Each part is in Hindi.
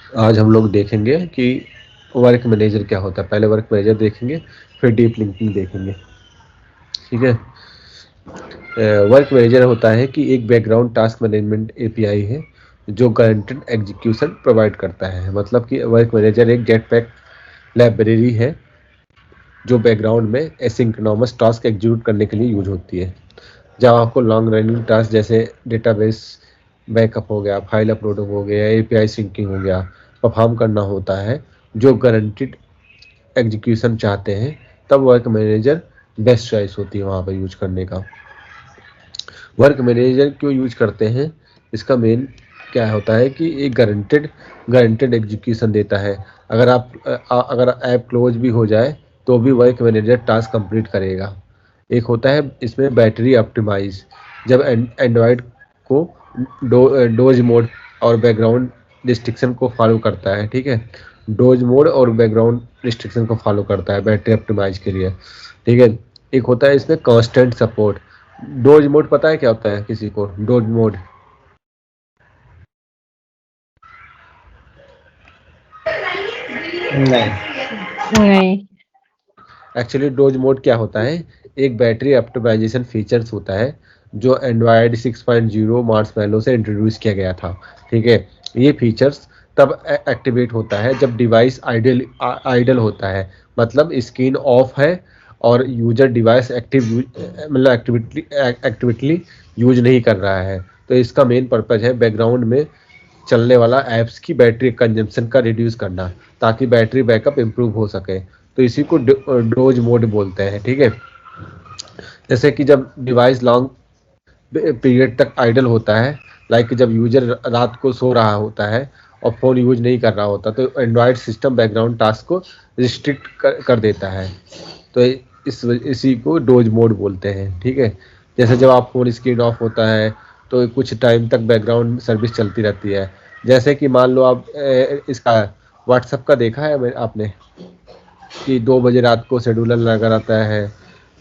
आज हम लोग देखेंगे कि वर्क मैनेजर क्या होता है। पहले वर्क मैनेजर देखेंगे, फिर डीप लिंकिंग देखेंगे। ठीक है। वर्क मैनेजर होता है कि एक बैकग्राउंड टास्क मैनेजमेंट एपीआई है जो गारंटेड एग्जीक्यूशन प्रोवाइड करता है। मतलब कि वर्क मैनेजर एक जेटपैक लाइब्रेरी है जो बैकग्राउंड में एसिंक्रोनस टास्क एग्जीक्यूट करने के लिए यूज होती है। जब आपको लॉन्ग रनिंग टास्क जैसे डेटाबेस बैकअप हो गया, फाइल अपलोड हो गया, एपीआई सिंकिंग हो गया, परफॉर्म करना होता है जो गारंटीड एग्जीक्यूशन चाहते हैं, तब वर्क मैनेजर बेस्ट चॉइस होती है वहाँ पर यूज करने का। वर्क मैनेजर क्यों यूज करते हैं, इसका मेन क्या होता है कि एक गारंटेड एग्जीक्यूशन देता है। अगर ऐप क्लोज भी हो जाए तो भी वर्क मैनेजर टास्क कंप्लीट करेगा। एक होता है इसमें बैटरी ऑप्टिमाइज। जब एंड्रॉयड को डोज मोड और बैकग्राउंड रिस्ट्रिक्शन को फॉलो करता है। ठीक है, डोज मोड और बैकग्राउंड रिस्ट्रिक्शन को फॉलो करता है बैटरी ऑप्टिमाइज के लिए। ठीक है। एक होता है इसमें कांस्टेंट सपोर्ट। डोज मोड पता है क्या होता है किसी को? डोज मोड नहीं। नहीं। एक्चुअली डोज मोड क्या होता है, एक बैटरी ऑप्टिमाइजेशन फीचर्स होता है जो एंड्रॉयड 6.0 मार्शमैलो से इंट्रोड्यूस किया गया था। ठीक है। ये फीचर्स तब एक्टिवेट होता है जब डिवाइस आइडल होता है, मतलब स्क्रीन ऑफ है और यूजर डिवाइस मतलब एक्टिविटली यूज नहीं कर रहा है। तो इसका मेन पर्पज है बैकग्राउंड में चलने वाला ऐप्स की बैटरी कंजम्पशन का रिड्यूस करना, ताकि बैटरी बैकअप इम्प्रूव हो सके। तो इसी को डोज मोड बोलते हैं। ठीक है। जैसे कि जब डिवाइस लॉन्ग पीरियड तक आइडल होता है, लाइक जब यूजर रात को सो रहा होता है और फ़ोन यूज नहीं कर रहा होता, तो एंड्रॉयड सिस्टम बैकग्राउंड टास्क को रिस्ट्रिक्ट कर देता है। तो इसी को डोज मोड बोलते हैं। ठीक है। जैसे जब आप फ़ोन स्क्रीन ऑफ होता है तो कुछ टाइम तक बैकग्राउंड सर्विस चलती रहती है। जैसे कि मान लो आप इसका व्हाट्सअप का देखा है आपने कि 2 बजे रात को शेड्यूलर लगा रहता है।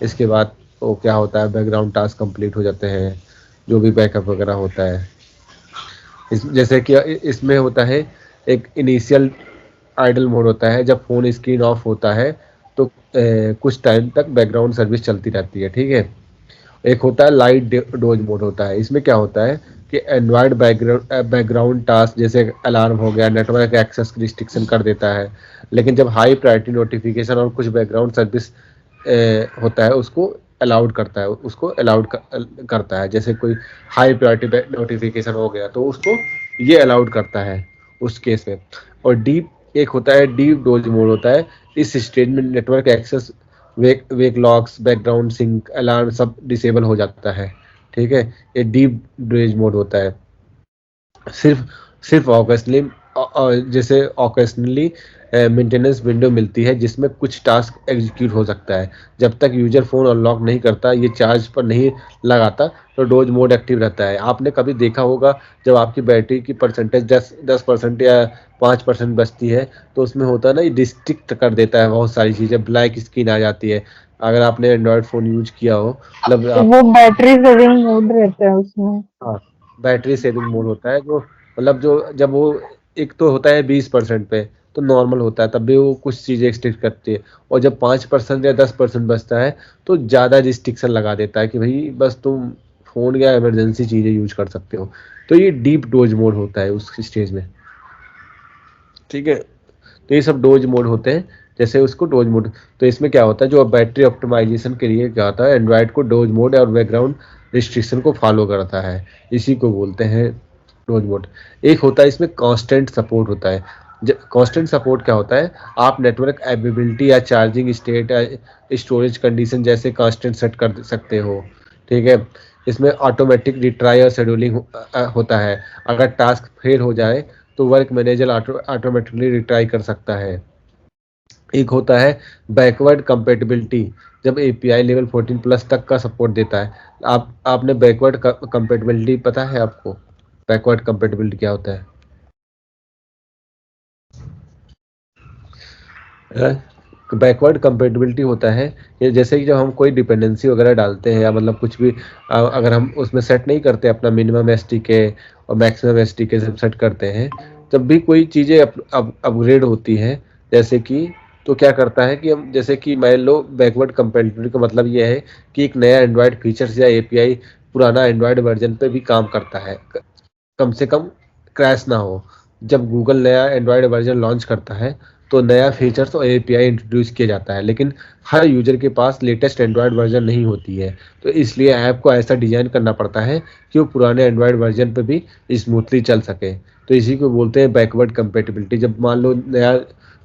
इसके बाद वो क्या होता है, बैकग्राउंड टास्क कंप्लीट हो जाते हैं, जो भी बैकअप वगैरह होता है। जैसे कि इसमें होता है एक इनिशियल आइडल मोड होता है। जब फ़ोन स्क्रीन ऑफ होता है तो कुछ टाइम तक बैकग्राउंड सर्विस चलती रहती है। ठीक है। एक होता है लाइट डोज मोड होता है। इसमें क्या होता है कि एंड्रॉयड बैकग्राउंड टास्क जैसे अलार्म हो गया, नेटवर्क एक्सेस रिस्ट्रिक्शन कर देता है। लेकिन जब हाई प्रायोरिटी नोटिफिकेशन और कुछ बैकग्राउंड सर्विस होता है उसको अलाउड करता है। जैसे कोई हाई प्रायोरिटी नोटिफिकेशन हो गया तो उसको ये अलाउड करता है उस केस में। और डीप एक होता है डीप डोज मोड होता है। इस स्टेज में नेटवर्क एक्सेस, वेक लॉक्स, बैकग्राउंड सिंक, अलार्म सब डिसेबल हो जाता है। ठीक है। ये डीप डोज मोड होता है। सिर्फ सिर्फ जैसे ऑकेजनली मेंटेनेंस विंडो मिलती है जिसमें कुछ टास्क एग्जीक्यूट हो सकता है। जब तक यूजर फोन अनलॉक नहीं करता, ये चार्ज पर नहीं लगाता, तो डोज मोड एक्टिव रहता है। आपने कभी देखा होगा जब आपकी बैटरी की परसेंटेज 10% या 5% बचती है तो उसमें होता है ना, ये डिस्ट्रिक्ट कर देता है, बहुत सारी चीज़ें ब्लैक स्क्रीन आ जाती है। अगर आपने एंड्रॉयड फ़ोन यूज किया हो, मतलब आप, वो बैटरी सेविंग मोड रहता है उसमें। हाँ, बैटरी सेविंग मोड होता है जो, मतलब जो जब वो एक तो होता है 20% पे तो नॉर्मल होता है, तब भी वो कुछ चीज़ें रिस्ट्रिक्ट करती है। और जब 5% या 10% बचता है तो ज़्यादा रिस्ट्रिक्शन लगा देता है कि भाई बस तुम फ़ोन या इमरजेंसी चीज़ें यूज कर सकते हो। तो ये डीप डोज मोड होता है उस स्टेज में। ठीक है। तो ये सब डोज मोड होते हैं, जैसे उसको डोज मोड। तो इसमें क्या होता है, जो बैटरी ऑप्टिमाइजेशन के लिए क्या होता है, एंड्रॉयड को डोज मोड और बैकग्राउंड रिस्ट्रिक्शन को फॉलो करता है। इसी को बोलते हैं डोज मोड। एक होता है इसमें कांस्टेंट सपोर्ट होता है। कांस्टेंट सपोर्ट क्या होता है, आप नेटवर्क अवेलेबिलिटी या चार्जिंग स्टेट या स्टोरेज कंडीशन जैसे कांस्टेंट सेट कर सकते हो। ठीक है। इसमें ऑटोमेटिक रिट्राई और शेड्यूलिंग होता है। अगर टास्क फेल हो जाए तो वर्क मैनेजर ऑटोमेटिकली रिट्राई कर सकता है। एक होता है बैकवर्ड कंपेटिबिलिटी। जब एपीआई लेवल 14 प्लस तक का सपोर्ट देता है। आपने बैकवर्ड कंपेटिबिलिटी पता है आपको? बैकवर्ड कंपेटिबिलिटी क्या होता है? बैकवर्ड कंपेटिबिलिटी होता है ये, जैसे कि जब हम कोई डिपेंडेंसी वगैरह डालते हैं या मतलब कुछ भी अगर हम उसमें सेट नहीं करते अपना मिनिमम एस टी के और मैक्सिमम एस टी के सब सेट करते हैं, जब भी कोई चीज़ें अपग्रेड होती हैं, जैसे कि, तो क्या करता है कि हम, जैसे कि मान लो बैकवर्ड कंपेटिबिलिटी का मतलब ये है कि एक नया एंड्रॉयड फीचर्स या एपीआई पुराना एंड्रॉयड वर्जन पे भी काम करता है, कम से कम क्रैश ना हो। जब गूगल नया एंड्रॉयड वर्जन लॉन्च करता है तो नया फीचर्स और एपीआई इंट्रोड्यूस किया जाता है, लेकिन हर यूजर के पास लेटेस्ट एंड्रॉयड वर्जन नहीं होती है। तो इसलिए ऐप को ऐसा डिजाइन करना पड़ता है कि वो पुराने एंड्रॉयड वर्जन पे भी स्मूथली चल सके। तो इसी को बोलते हैं बैकवर्ड कंपेटिबिलिटी। जब मान लो नया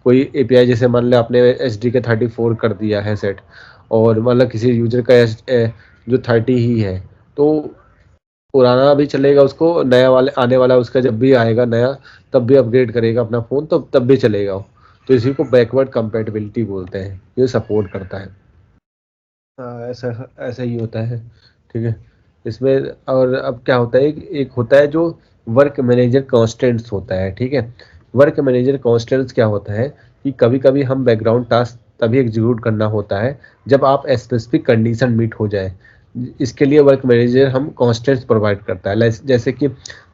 कोई एपीआई, जैसे मान लो आपने एच डी के 34 कर दिया है सेट, और मतलब किसी यूजर का जो 30 ही है, तो पुराना भी चलेगा, उसको नया वाले आने वाला उसका जब भी आएगा नया, तब भी अपग्रेड करेगा अपना फ़ोन, तब भी चलेगा वो। तो इसी को बैकवर्ड कंपेटिबिलिटी बोलते हैं, ये सपोर्ट करता है। हाँ, ऐसा ऐसा ही होता है। ठीक है। इसमें और अब क्या होता है, एक होता है जो वर्क मैनेजर कॉन्स्टेंट्स होता है। ठीक है। वर्क मैनेजर कॉन्स्टेंट्स क्या होता है कि कभी कभी हम बैकग्राउंड टास्क तभी एग्जीक्यूट करना होता है जब आप स्पेसिफिक कंडीशन मीट हो जाए। इसके लिए वर्क मैनेजर हम कॉन्स्टेंट्स प्रोवाइड करता है। जैसे कि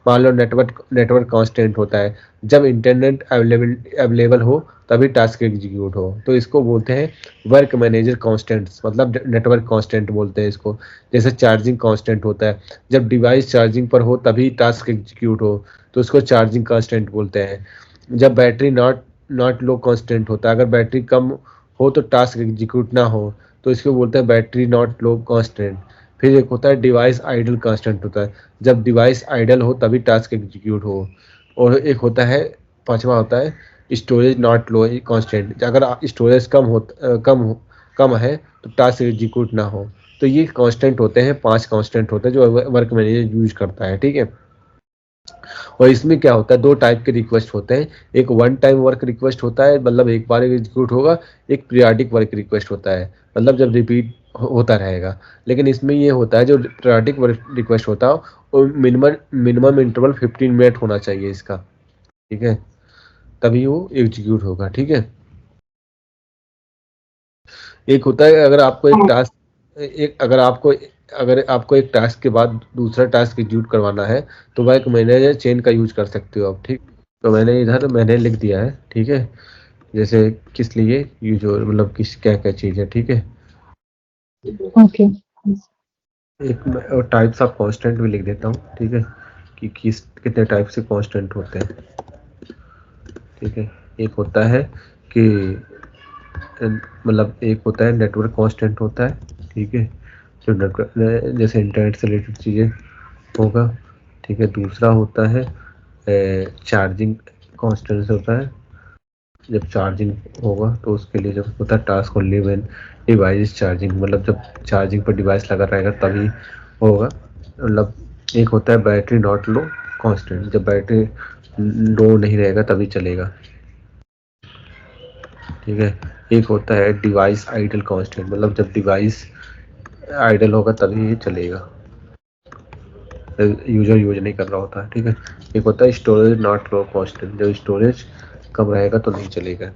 मान लो नेटवर्क नेटवर्क कॉन्स्टेंट होता है, जब इंटरनेट अवेलेबल हो तभी टास्क एग्जीक्यूट हो, तो इसको बोलते हैं वर्क मैनेजर कांस्टेंट्स, मतलब नेटवर्क कांस्टेंट बोलते हैं इसको। जैसे चार्जिंग कांस्टेंट होता है, जब डिवाइस चार्जिंग पर हो तभी टास्क एग्जीक्यूट हो, तो उसको चार्जिंग कांस्टेंट बोलते हैं। जब battery not not low constant होता है, अगर बैटरी कम हो तो टास्क एग्जीक्यूट ना हो, तो इसको बोलते हैं बैटरी नॉट लो कांस्टेंट। फिर एक होता है डिवाइस आइडल कांस्टेंट होता है, जब डिवाइस आइडल हो तभी टास्क एग्जीक्यूट हो। और एक होता है, पांचवा होता है स्टोरेज नॉट लो कांस्टेंट, अगर स्टोरेज कम है तो टास्क एग्जीक्यूट ना हो। तो ये कांस्टेंट होते हैं, 5 कांस्टेंट होते हैं जो वर्क मैनेजर यूज करता है। ठीक है। और इसमें क्या होता है, दो टाइप के रिक्वेस्ट होते हैं। एक वन टाइम वर्क रिक्वेस्ट होता है, मतलब एक बार एग्जीक्यूट होगा। एक पीरियाडिक वर्क रिक्वेस्ट होता है, मतलब जब रिपीट होता रहेगा। लेकिन इसमें ये होता है, जो पीरियाडिक वर्क रिक्वेस्ट होता है वो मिनिमम मिनिमम इंटरवल 15 मिनट होना चाहिए इसका। ठीक है। तभी वो एग्जीक्यूट होगा। ठीक है। एक होता है, अगर आपको एक टास्क के बाद दूसरा टास्क एग्जीक्यूट करवाना है, तो वह एक मैनेजर चेन का यूज कर सकते हो आप। ठीक। तो मैंने लिख दिया है। ठीक है। जैसे किस लिए यूज हो, मतलब किस क्या क्या चीज़ है। ठीक है। ओके। एक मैं टाइप्स ऑफ कांस्टेंट भी लिख देता हूँ। ठीक है, कि कितने टाइप से कांस्टेंट होते हैं। ठीक है। एक होता है कि मतलब एक होता है नेटवर्क कांस्टेंट होता है। ठीक है, जो नेटवर्क जैसे इंटरनेट से रिलेटेड चीज़ें होगा। ठीक है। दूसरा होता है चार्जिंग कांस्टेंट होता है, जब चार्जिंग होगा तो उसके लिए जब होता है task only when device charging, मतलब जब चार्जिंग पर डिवाइस लगा रहेगा तभी होगा। मतलब एक होता है बैटरी नॉट लो कांस्टेंट, जब बैटरी लो नहीं रहेगा तभी चलेगा। ठीक है। एक होता है डिवाइस आइडल कांस्टेंट, मतलब जब डिवाइस आइडल होगा तभी ये चलेगा, यूजर यूज नहीं कर रहा होता है। ठीक है। एक होता है स्टोरेज नॉट लो कांस्टेंट, जब स्टोरेज कम रहेगा तो नहीं चलेगा।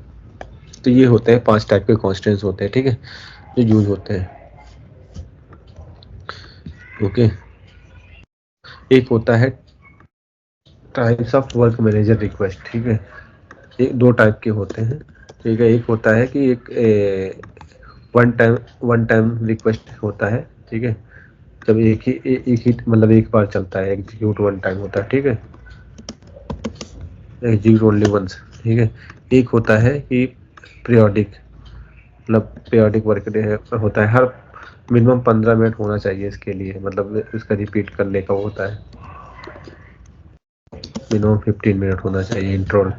तो ये होते हैं 5 टाइप के कांस्टेंट्स होते हैं। ठीक है, जो यूज होते हैं। ओके। एक होता है types of work manager request. ठीक है, एक दो टाइप के होते हैं। ठीक है। एक होता है कि एक वन टाइम रिक्वेस्ट होता है। ठीक है, जब एक ही मतलब एक बार चलता है, एग्जीक्यूट वन टाइम होता है। ठीक है, एग्जीक्यूट ओनली वंस। ठीक है। एक होता है कि पीरियोडिक, मतलब पीरियोडिक वर्क होता है, हर मिनिमम 15 मिनट होना चाहिए इसके लिए, मतलब इसका रिपीट करने का होता है। मिनिमम 15 मिनट होना चाहिए इंटरवल।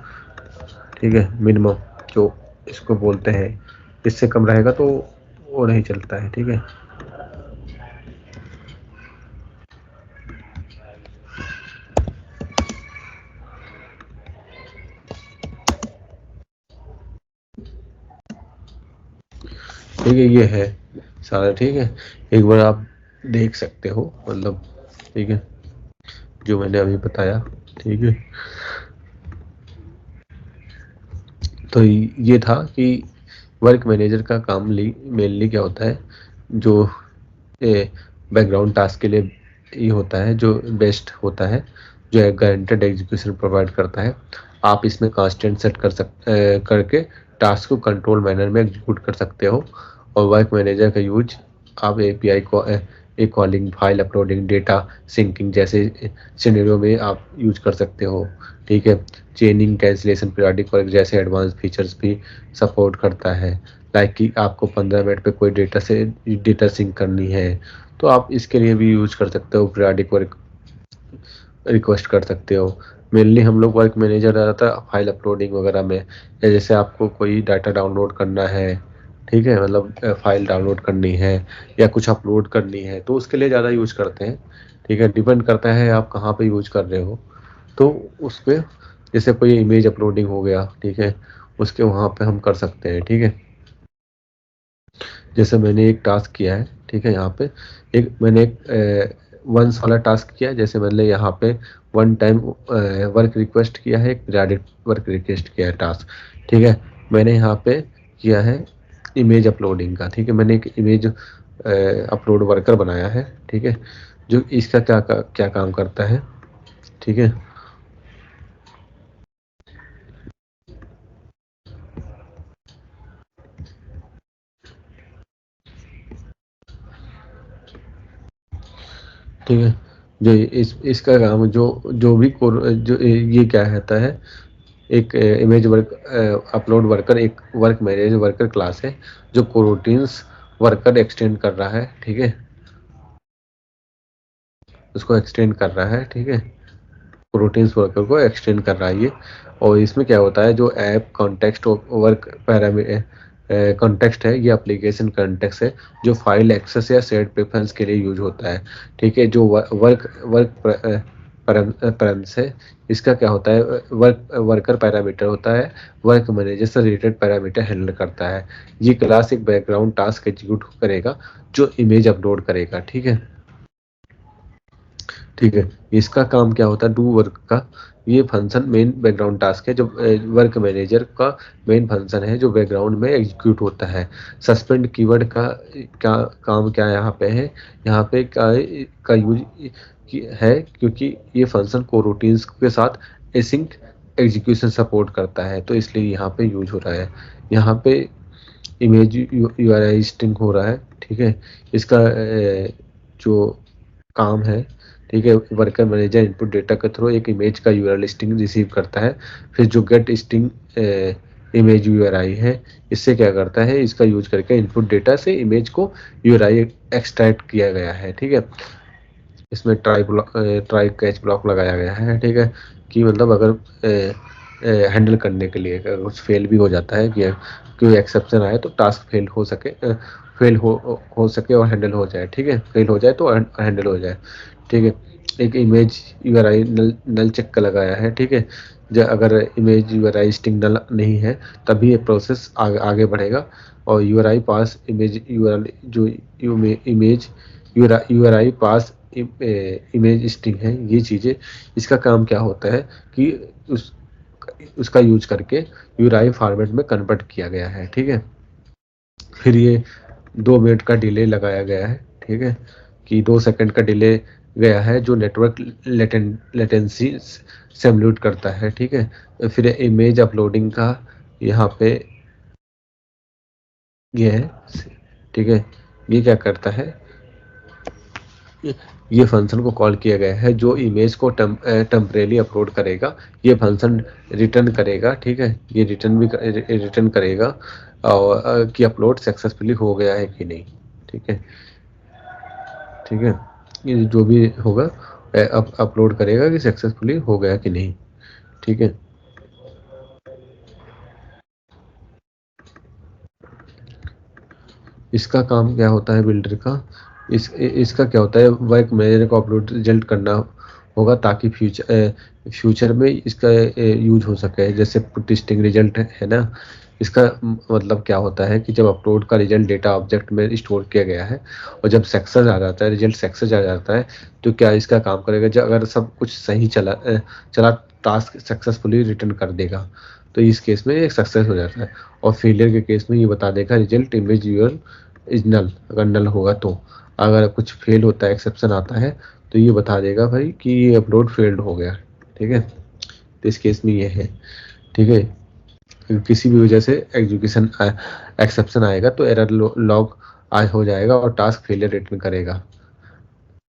ठीक है, मिनिमम जो इसको बोलते हैं। इससे कम रहेगा तो वो नहीं चलता है। ठीक है। ठीक है, ये है सारा। ठीक है, एक बार आप देख सकते हो, मतलब। ठीक है, जो मैंने अभी बताया। ठीक है। तो ये था कि वर्क मैनेजर का काम मेनली क्या होता है, जो बैकग्राउंड टास्क के लिए ये होता है, जो बेस्ट होता है। जो है गारंटेड एग्जीक्यूशन प्रोवाइड करता है। आप इसमें कांस्टेंट सेट करके टास्क को कंट्रोल मैनर में एग्जीक्यूट कर सकते हो। और वर्क मैनेजर का यूज आप एपीआई को calling, file uploading, data sinking जैसे सिनेरियो में आप यूज कर सकते हो। ठीक है। चेनिंग, कैंसिलेशन, पीरियोडिक वर्क जैसे एडवांस फीचर्स भी सपोर्ट करता है। लाइक कि आपको 15 मिनट पे कोई डेटा सिंक करनी है तो आप इसके लिए भी यूज कर सकते हो, पीरियोडिक वर्क रिक्वेस्ट कर सकते हो। मेनली हम लोग वर्क मैनेजर रहता है फाइल अपलोडिंग वगैरह में, या जैसे आपको कोई डाटा डाउनलोड करना है, ठीक है, मतलब फाइल डाउनलोड करनी है या कुछ अपलोड करनी है तो उसके लिए ज़्यादा यूज करते हैं। ठीक है, डिपेंड करता है आप कहाँ पे यूज कर रहे हो। तो उस पर जैसे कोई इमेज अपलोडिंग हो गया, ठीक है, उसके वहाँ पे हम कर सकते हैं। ठीक है, जैसे मैंने एक टास्क किया है, ठीक है, यहाँ पे मैंने एक वंस वाला टास्क किया। जैसे मैंने यहाँ पे वन टाइम वर्क रिक्वेस्ट किया है, एक पीरियडिक वर्क रिक्वेस्ट किया है टास्क। ठीक है, मैंने यहाँ पे किया है इमेज अपलोडिंग का। ठीक है, मैंने एक इमेज अपलोड वर्कर बनाया है। ठीक है, जो इसका क्या काम करता है। ठीक है, ठीक है, जो इसका काम जो जो भी जो ये क्या कहता है, एक इमेज वर्क अपलोड वर्कर एक वर्क मैनेज वर्कर क्लास है जो कोरोटीन्स वर्कर एक्सटेंड कर रहा है। ठीक है, उसको एक्सटेंड कर रहा है। ठीक है, कोरोटीन्स वर्कर को एक्सटेंड कर रहा है ये। और इसमें क्या होता है, जो ऐप कॉन्टेक्स्ट वर्क कॉन्टेक्स्ट है, ये एप्लीकेशन कॉन्टेक्स्ट है जो फाइल एक्सेस या सेट प्रेफरेंस के लिए यूज होता है। ठीक है, जो वर्क वर्क पैरामीटर्स है, इसका क्या होता है, वर्कर पैरामीटर होता है, वर्क मैनेजर से रिलेटेड पैरामीटर हैंडल करता है। ये क्लास एक बैकग्राउंड टास्क एग्जीक्यूट करेगा जो इमेज अपलोड करेगा। ठीक है, ठीक है, इसका काम क्या होता है, डू वर्क का ये फंक्शन मेन बैकग्राउंड टास्क है जो वर्क मैनेजर का मेन फंक्शन है जो बैकग्राउंड में एग्जीक्यूट होता है। सस्पेंड कीवर्ड का क्या काम क्या यहाँ पे है, यहाँ पे का यूज है क्योंकि ये फंक्शन को रूटीन्स के साथ एसिंक एग्जीक्यूशन सपोर्ट करता है तो इसलिए यहाँ पे यूज हो रहा है। यहाँ पे इमेज यूआरआई स्ट्रिंग हो रहा है। ठीक है, इसका जो काम है, ठीक है, वर्कर मैनेजर इनपुट डेटा के थ्रू एक इमेज का यूआरएल स्ट्रिंग रिसीव करता है। फिर जो गेट स्ट्रिंग इमेज यूआरआई है, इससे क्या करता है, इसका यूज करके इनपुट डेटा से इमेज को यूआरआई एक्सट्रैक्ट किया गया है। ठीक है, इसमें ट्राई कैच ब्लॉक लगाया गया है। ठीक है, कि मतलब अगर हैंडल करने के लिए अगर कुछ फेल भी हो जाता है कि कोई एक्सेप्शन आए तो टास्क फेल हो सके, फेल हो सके और हैंडल हो जाए। ठीक है, फेल हो जाए तो हैंडल हो जाए। ठीक है, एक इमेज यूआरआई नल चेक का लगाया है। ठीक है, जब अगर इमेज यूआरआई स्ट्रिंग नल नहीं है तभी ये प्रोसेस आगे बढ़ेगा। और यूआरआई पास इमेज यूआरएल जो इमेज यूआरआई पास इमेज स्ट्रिंग है, ये चीज़ें इसका काम क्या होता है कि उसका यूज करके यूआरआई फॉर्मेट में कन्वर्ट किया गया है। ठीक है, फिर ये 2 मिनट का डिले लगाया गया है। ठीक है, कि 2 सेकंड का डिले गया है जो नेटवर्क लेटेंसी सिमुलेट करता है। ठीक है, फिर इमेज अपलोडिंग का यहाँ पे ये है। ठीक है, ये क्या करता है, ये फंक्शन को कॉल किया गया है जो इमेज को टेम्परेली अपलोड करेगा। ये फंक्शन रिटर्न करेगा। ठीक है, ये रिटर्न करेगा और कि अपलोड सक्सेसफुली हो गया है कि नहीं। ठीक है, ठीक है, ये जो भी होगा अपलोड करेगा कि सक्सेसफुली हो गया कि नहीं। ठीक है, इसका काम क्या होता है बिल्डर का, इसका क्या होता है, वर्क मैनेजर को अपलोड रिजल्ट करना होगा ताकि फ्यूचर में इसका यूज हो सके। जैसे टेस्टिंग रिजल्ट है ना, इसका मतलब क्या होता है कि जब अपलोड का रिजल्ट डेटा ऑब्जेक्ट में स्टोर किया गया है और जब सक्सेस आ जाता है, रिजल्ट सक्सेस आ जाता है, तो क्या इसका काम करेगा, जब अगर सब कुछ सही चला टास्क सक्सेसफुली रिटर्न कर देगा तो इस केस में एक सक्सेस हो जाता है। और फेलियर के केस में ये बता देगा result image your is null, अगर नल होगा तो। अगर कुछ फेल होता है, एक्सेप्शन आता है, तो ये बता देगा भाई कि ये अपलोड फेल्ड हो गया, ठीक है। तो इस केस में ये है, ठीक है। किसी भी वजह से एग्जीक्यूशन एक्सेप्शन आएगा तो एरर लॉग आज हो जाएगा और टास्क फेलियर रिटर्न करेगा,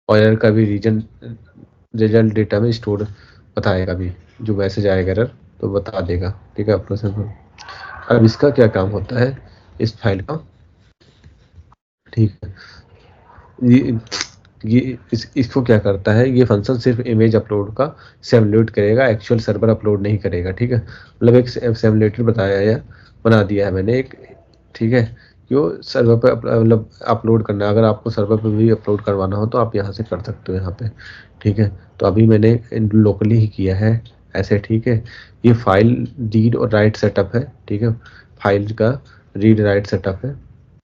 और एरर का भी रीजन रिजल्ट डेटा में स्टोर बताएगा भी, जो मैसेज आएगा एरर तो बता देगा, ठीक है। अपलोड। अब इसका क्या काम होता है इस फाइल का, ठीक है। ये इसको क्या करता है, ये फंक्शन सिर्फ इमेज अपलोड का सिमुलेट करेगा, एक्चुअल सर्वर अपलोड नहीं करेगा, ठीक है। मतलब एक सिमुलेटर बताया है, बना दिया है मैंने एक, ठीक है। जो सर्वर पे मतलब अपलोड करना है, अगर आपको सर्वर पे भी अपलोड करवाना हो तो आप यहाँ से कर सकते हो यहाँ पे, ठीक है। तो अभी मैंने लोकली ही किया है ऐसे, ठीक है। ये फाइल रीड और राइट सेटअप है, ठीक है। फाइल का रीड राइट सेटअप है,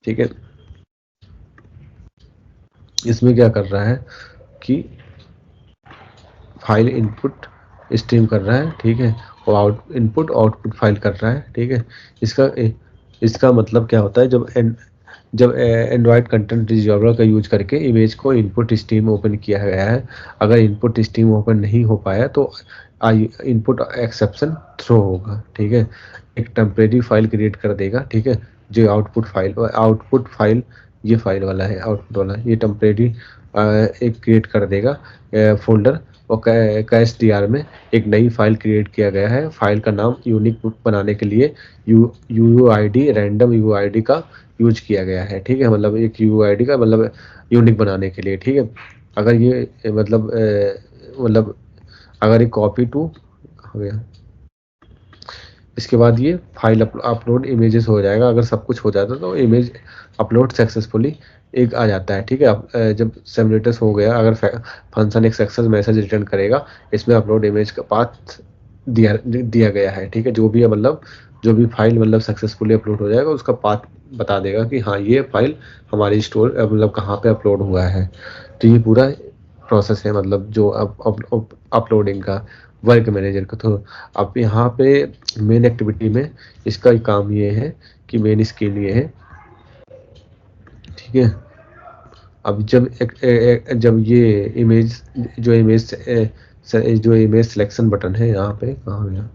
ठीक है। इसमें क्या कर रहा है कि फाइल इनपुट स्ट्रीम कर रहा है, ठीक है, और इनपुट आउटपुट फाइल कर रहा है, ठीक है। इसका इसका मतलब क्या होता है, जब एंड्रॉयड कंटेंट रिजॉल्वर का यूज करके इमेज को इनपुट स्ट्रीम ओपन किया गया है, अगर इनपुट स्ट्रीम ओपन नहीं हो पाया तो इनपुट एक्सेप्शन थ्रो होगा, ठीक है। एक टेम्परेरी फाइल क्रिएट कर देगा, ठीक है। जो आउटपुट फाइल ये फाइल वाला है, आउटपुट वाला ये टेम्परेरी एक क्रिएट कर देगा फोल्डर, और कैश टीआर में एक नई फाइल क्रिएट किया गया है। फाइल का नाम यूनिक बनाने के लिए यूयूआईडी रैंडम यूआईडी का यूज किया गया है, ठीक है। मतलब एक यूआईडी का मतलब यूनिक बनाने के लिए, ठीक है। अगर ये मतलब अगर ये कॉपी टू हो गया, इसके बाद ये फाइल अपलोड इमेजेस हो जाएगा। अगर सब कुछ हो जाता तो इमेज अपलोड सक्सेसफुली एक आ जाता है, ठीक है। अब जब सिमुलेटर्स हो गया, अगर फंक्शन एक सक्सेस मैसेज रिटर्न करेगा, इसमें अपलोड इमेज का पाथ दिया गया है, ठीक है। जो भी है मतलब जो भी फाइल मतलब सक्सेसफुली अपलोड हो जाएगा उसका पाथ बता देगा कि हाँ ये फाइल हमारी स्टोर मतलब कहाँ पे अपलोड हुआ है। तो ये पूरा प्रोसेस है मतलब जो अपलोडिंग का वर्क मैनेजर का। तो अब यहाँ पे मेन एक्टिविटी में इसका काम ये है कि मेन स्किल ये है, ठीक है। अब जब ये इमेज जो इमेज सिलेक्शन बटन है यहाँ पे, कहाँ गया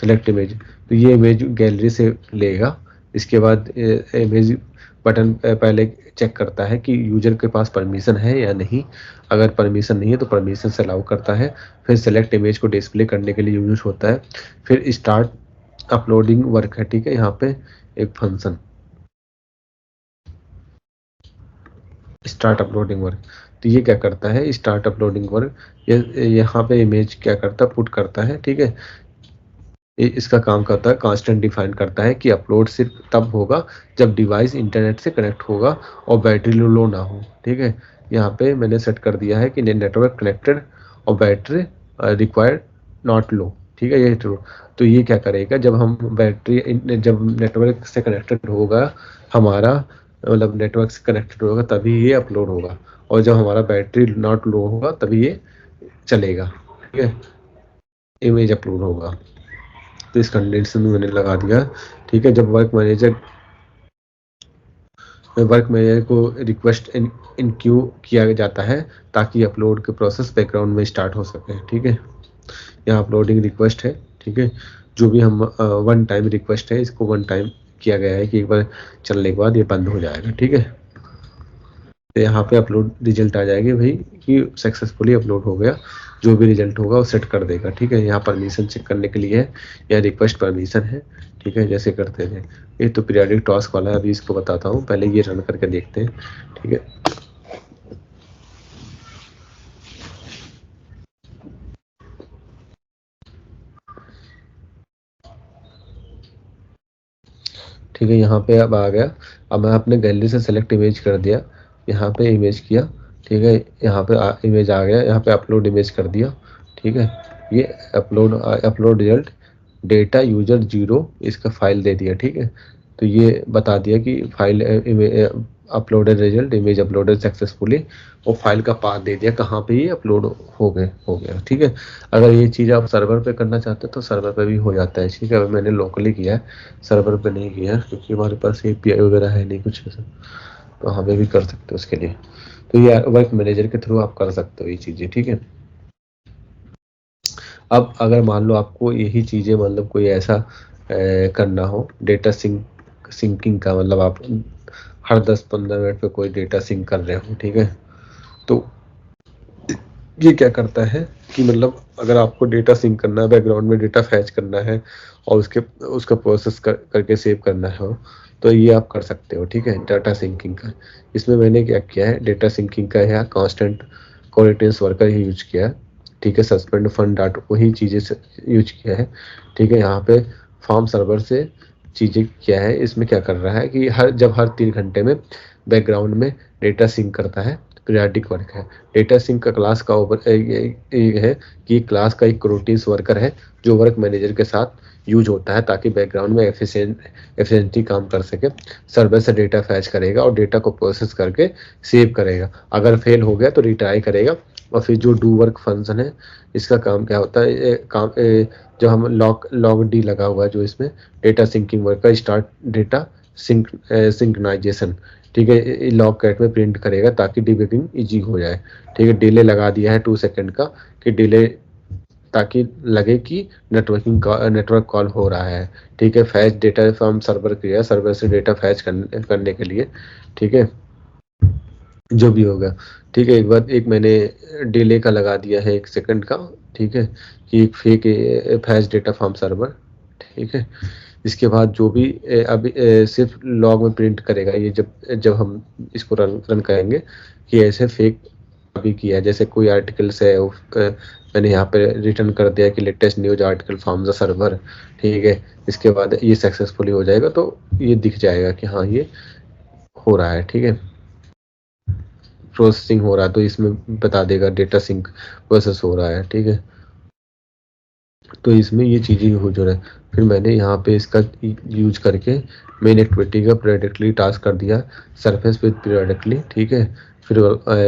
सेलेक्ट इमेज, तो ये इमेज गैलरी से लेगा। इसके बाद इमेज बटन पहले चेक करता है कि यूजर के पास परमिशन है या नहीं। अगर परमिशन नहीं है तो परमिशन से अलाउ करता है। फिर सेलेक्ट इमेज को डिस्प्ले करने के लिए यूज होता है। फिर स्टार्ट अपलोडिंग वर्क है, ठीक है। यहाँ पे एक फंक्शन स्टार्ट अपलोडिंग वर्क, तो ये क्या करता है स्टार्ट अपलोडिंग वर्क, यहाँ पे इमेज क्या करता है पुट करता है, ठीक है। इसका काम करता है कांस्टेंट डिफाइन करता है कि अपलोड सिर्फ तब होगा जब डिवाइस इंटरनेट से कनेक्ट होगा और बैटरी लो ना हो, ठीक है। यहाँ पे मैंने सेट कर दिया है कि नेटवर्क कनेक्टेड और बैटरी रिक्वायर्ड नॉट लो, ठीक है। ये ट्रू। तो ये क्या करेगा जब नेटवर्क से कनेक्टेड होगा हमारा, मतलब नेटवर्क से कनेक्टेड होगा तभी ये अपलोड होगा, और जब हमारा बैटरी नॉट लो होगा तभी ये चलेगा, ठीक है, इमेज अपलोड होगा। तो इस कंडीशन में मैंने लगा दिया, ठीक है। जब वर्क मैनेजर को रिक्वेस्ट इन क्यू किया जाता है ताकि अपलोड के प्रोसेस बैकग्राउंड में स्टार्ट हो सके, ठीक है। यहाँ अपलोडिंग रिक्वेस्ट है, ठीक है। जो भी हम वन टाइम रिक्वेस्ट है, इसको वन टाइम किया गया है कि एक बार चलने के बाद ये बंद हो जाएगा, ठीक है। तो यहाँ पे अपलोड रिजल्ट आ जाएगी भाई कि सक्सेसफुली अपलोड हो गया। जो भी रिजल्ट होगा वो सेट कर देगा, ठीक है। यहाँ परमिशन चेक करने के लिए है, या रिक्वेस्ट परमिशन है, ठीक है, जैसे करते थे। ये तो पीरियडिक टास्क वाला है, अभी इसको बताता हूँ, पहले ये रन करके देखते हैं, ठीक है। ठीक है, यहाँ पे अब आ गया। अब मैं अपने गैलरी से सेलेक्ट इमेज कर दिया, यहाँ पे इमेज किया, ठीक है। यहाँ पे इमेज आ गया, यहाँ पे अपलोड इमेज कर दिया, ठीक है। ये अपलोड रिजल्ट डेटा यूजर 0 इसका फाइल दे दिया, ठीक है। तो ये बता दिया कि file uploaded result image uploaded successfully, और फाइल का पाथ दे दिया कहाँ पे ये अपलोड हो गया, ठीक है। अगर ये चीज़ आप सर्वर पे करना चाहते हो तो सर्वर पे भी हो जाता है, ठीक है। मैंने लोकली किया है, सर्वर पे नहीं किया क्योंकि हमारे पास API वगैरह है नहीं कुछ ऐसा, तो हमें भी कर सकते हो उसके लिए। तो ये वर्क मैनेजर के थ्रू आप कर सकते हो ये चीजें, ठीक है। अब अगर मान लो आपको यही चीजें मतलब कोई ऐसा करना हो डेटा सिंकिंग का, मतलब आप हर 10-15 मिनट पे कोई डेटा सिंक कर रहे हो, ठीक है। तो ये क्या करता है कि मतलब अगर आपको डेटा सिंक करना है, बैकग्राउंड में डेटा फैच करना है और उसका प्रोसेस करके सेव करना है, तो ये आप कर सकते हो, ठीक है, डाटा सिंकिंग का। इसमें मैंने क्या किया है, डेटा सिंकिंग का यहाँ कांस्टेंट कोरिलेटेंस वर्कर ही यूज किया है, ठीक है। सस्पेंड फंड डाटा वही चीज़ें से यूज किया है, ठीक है। यहाँ पे फॉर्म सर्वर से चीज़ें क्या है, इसमें क्या कर रहा है कि हर 3 घंटे में बैकग्राउंड में डेटा सिंक करता है, पीरियाडिक वर्क है। डेटा सिंक का क्लास का ये है कि क्लास का एक रूटीन्स वर्कर है जो वर्क मैनेजर के साथ यूज होता है ताकि बैकग्राउंड में एफिशिएंटली काम कर सके। सर्वर से डेटा फैच करेगा और डेटा को प्रोसेस करके सेव करेगा। अगर फेल हो गया तो रिट्राई करेगा। और फिर जो डू वर्क फंक्शन है, इसका काम क्या होता है, जो हम लॉग डी लगा हुआ है जो इसमें डेटा सिंकिंग वर्क का स्टार्ट डेटा सिंक्रोनाइजेशन, ठीक है, लॉग कैट में प्रिंट करेगा ताकि डिबगिंग इजी हो जाए, ठीक है। डिले लगा दिया है 2 सेकंड का कि डिले, ताकि लगे कि नेटवर्क कॉल हो रहा है, ठीक है। फैच डेटा फ्रॉम सर्वर किया, सर्वर से डेटा फैच करने के लिए, ठीक है, जो भी होगा, ठीक है। एक मैंने डिले का लगा दिया है 1 सेकंड का, ठीक है, कि एक fake fetch data from server, ठीक है। इसके बाद जो भी अभी सिर्फ लॉग में प्रिंट करेगा ये, जब जब हम इसको रन करेंगे कि ऐसे फेक अभी किया है। जैसे कोई आर्टिकल्स है मैंने यहाँ पे रिटर्न कर दिया कि latest news article from the server, ठीक है। इसके बाद ये सक्सेसफुली हो जाएगा तो ये दिख जाएगा कि हाँ ये हो रहा है, ठीक है, प्रोसेसिंग हो रहा है, तो इसमें बता देगा डेटा सिंक प्रोसेस हो रहा है, ठीक है। तो इसमें ये चीज़ें हो जो है, फिर मैंने यहाँ पे इसका यूज करके मेन एक्टिविटी का पीरियडिकली टास्क कर दिया सरफेस विद पीरियडिकली, ठीक है। फिर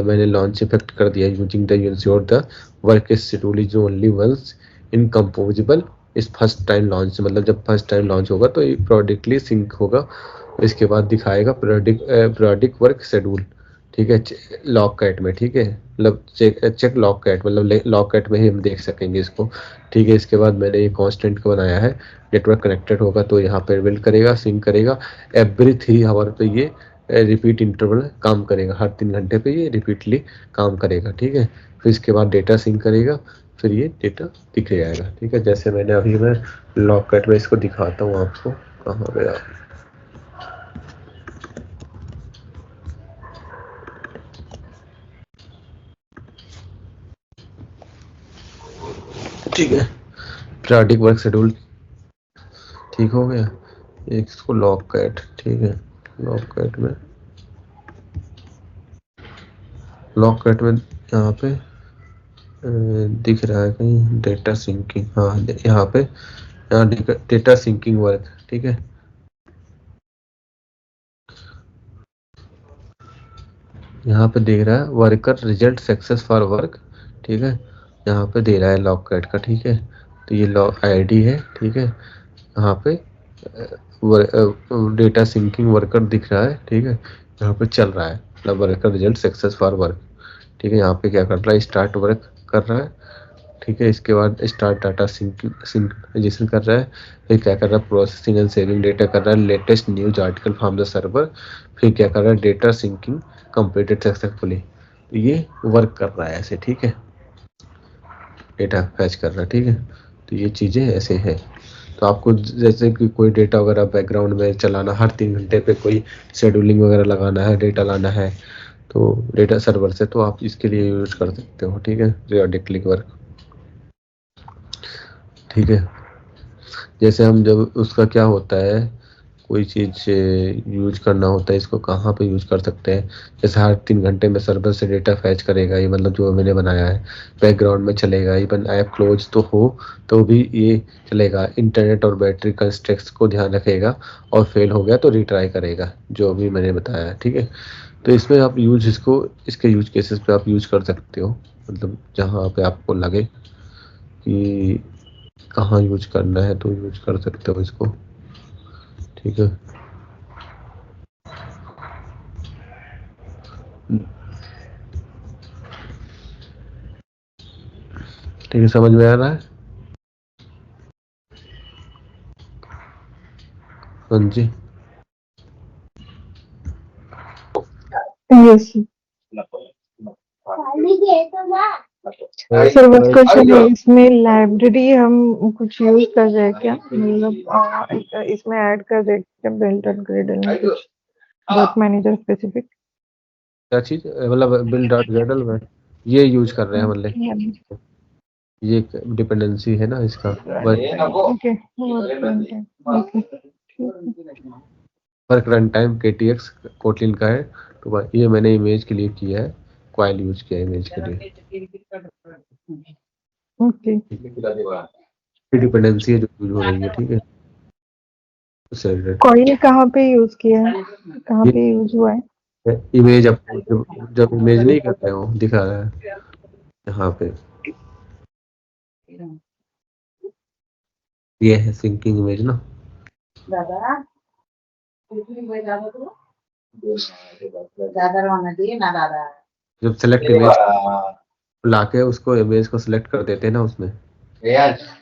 मैंने लॉन्च इफेक्ट कर दिया using the ensure the work is schedule is only once in composable is first time launch, मतलब जब फर्स्ट टाइम लॉन्च होगा तो ये पीरियडिकली सिंक होगा। इसके बाद दिखाएगा पीरियडिक वर्क शेड्यूल, ठीक है, लॉग कैट में, ठीक है, मतलब चेक लॉग कैट, मतलब लॉग कैट में ही हम देख सकेंगे इसको, ठीक है। इसके बाद मैंने ये कांस्टेंट को बनाया है, नेटवर्क कनेक्टेड होगा तो यहाँ पे बिल्ड करेगा, सिंक करेगा, एवरी 3 आवर पे ये रिपीट इंटरवल काम करेगा, हर 3 घंटे पे ये रिपीटली काम करेगा, ठीक है। फिर इसके बाद डेटा सिंक करेगा, फिर ये डेटा दिख जाएगा, ठीक है। जैसे मैंने अभी मैं लॉग कैट में इसको दिखाता हूँ आपको, कहाँ गया, ठीक है, पीरियडिक वर्क शेड्यूल ठीक हो गया। एक इसको लॉग कैट, ठीक है, लॉग कैट में यहाँ पे दिख रहा है कहीं डेटा सिंकिंग, हाँ यहाँ पे, यहाँ डेटा सिंकिंग वर्क, ठीक है। यहाँ पे देख रहा है worker result success for work, ठीक है, यहाँ पे दे रहा है लॉग कैट का, ठीक है। तो ये लॉग आईडी है, ठीक है। यहाँ पे डेटा सिंकिंग वर्कर दिख रहा है, ठीक है, यहाँ पे चल रहा है, मतलब worker result success for work, ठीक है। यहाँ पे क्या कर रहा है, स्टार्ट वर्क कर रहा है, ठीक है। इसके बाद स्टार्ट डाटा सिंक्रोनाइजेशन कर रहा है, फिर क्या कर रहा है, प्रोसेसिंग एंड सेविंग डेटा कर रहा है, latest news article from the server, फिर क्या कर रहा है, डेटा सिंकिंग कंप्लीटेड सक्सेसफुली, तो ये वर्क कर रहा है ऐसे, ठीक है, डेटा फैच कर रहा है, ठीक है। तो ये चीज़ें ऐसे हैं। तो आपको जैसे कि कोई डेटा वगैरह बैकग्राउंड में चलाना, हर 3 घंटे पे कोई शेड्यूलिंग वगैरह लगाना है, डेटा लाना है तो डेटा सर्वर से, तो आप इसके लिए यूज कर सकते हो, ठीक है, पीरियडिकली वर्क, ठीक है। जैसे हम जब उसका क्या होता है, कोई चीज़ यूज करना होता है, इसको कहाँ पे यूज कर सकते हैं, जैसे हर 3 घंटे में सर्वर से डेटा फैच करेगा ये, मतलब जो मैंने बनाया है बैकग्राउंड में चलेगा, इवन ऐप क्लोज तो हो तो भी ये चलेगा, इंटरनेट और बैटरी कंस्ट्रेंट्स को ध्यान रखेगा, और फेल हो गया तो रिट्राई करेगा, जो भी मैंने बताया है, ठीक है। तो इसमें आप यूज इसको इसके यूज केसेस पे आप यूज कर सकते हो, मतलब जहाँ पे आपको लगे कि कहाँ यूज करना है तो यूज कर सकते हो इसको, ठीक है। ठीक है, समझ में आ रहा है? हाँ जी। Yes. सर बस क्वेश्चन है, इसमें लाइब्रेरी हम कुछ यूज कर रहे हैं क्या, मतलब इसमें ऐड कर रहे हैं क्या बिल्ट एंड ग्रेडल में कुछ वर्क मैनेजर स्पेसिफिक? क्या चीज, मतलब बिल्ड डॉट ग्रेडल में ये यूज कर रहे हैं, मतलब ये डिपेंडेंसी है ना इसका। Okay okay. Work run time KTX Kotlin का है, तो ये मैंने इमेज के लिए किया है, क्वाइल यूज किया है इमेज के लिए। ओके। डिपेंडेंसी है जो यूज हो रही है, ठीक है, उससे related। कॉइल कहाँ पे यूज किया है, कहाँ ये पे यूज हुआ है? इमेज आपको जब इमेज नहीं कर रहे हो दिखा रहा है यहाँ पे, ये है सिंकिंग इमेज ना। जब सेलेक्ट इमेज लाके उसको इमेज को सिलेक्ट कर देते हैं ना उसमें,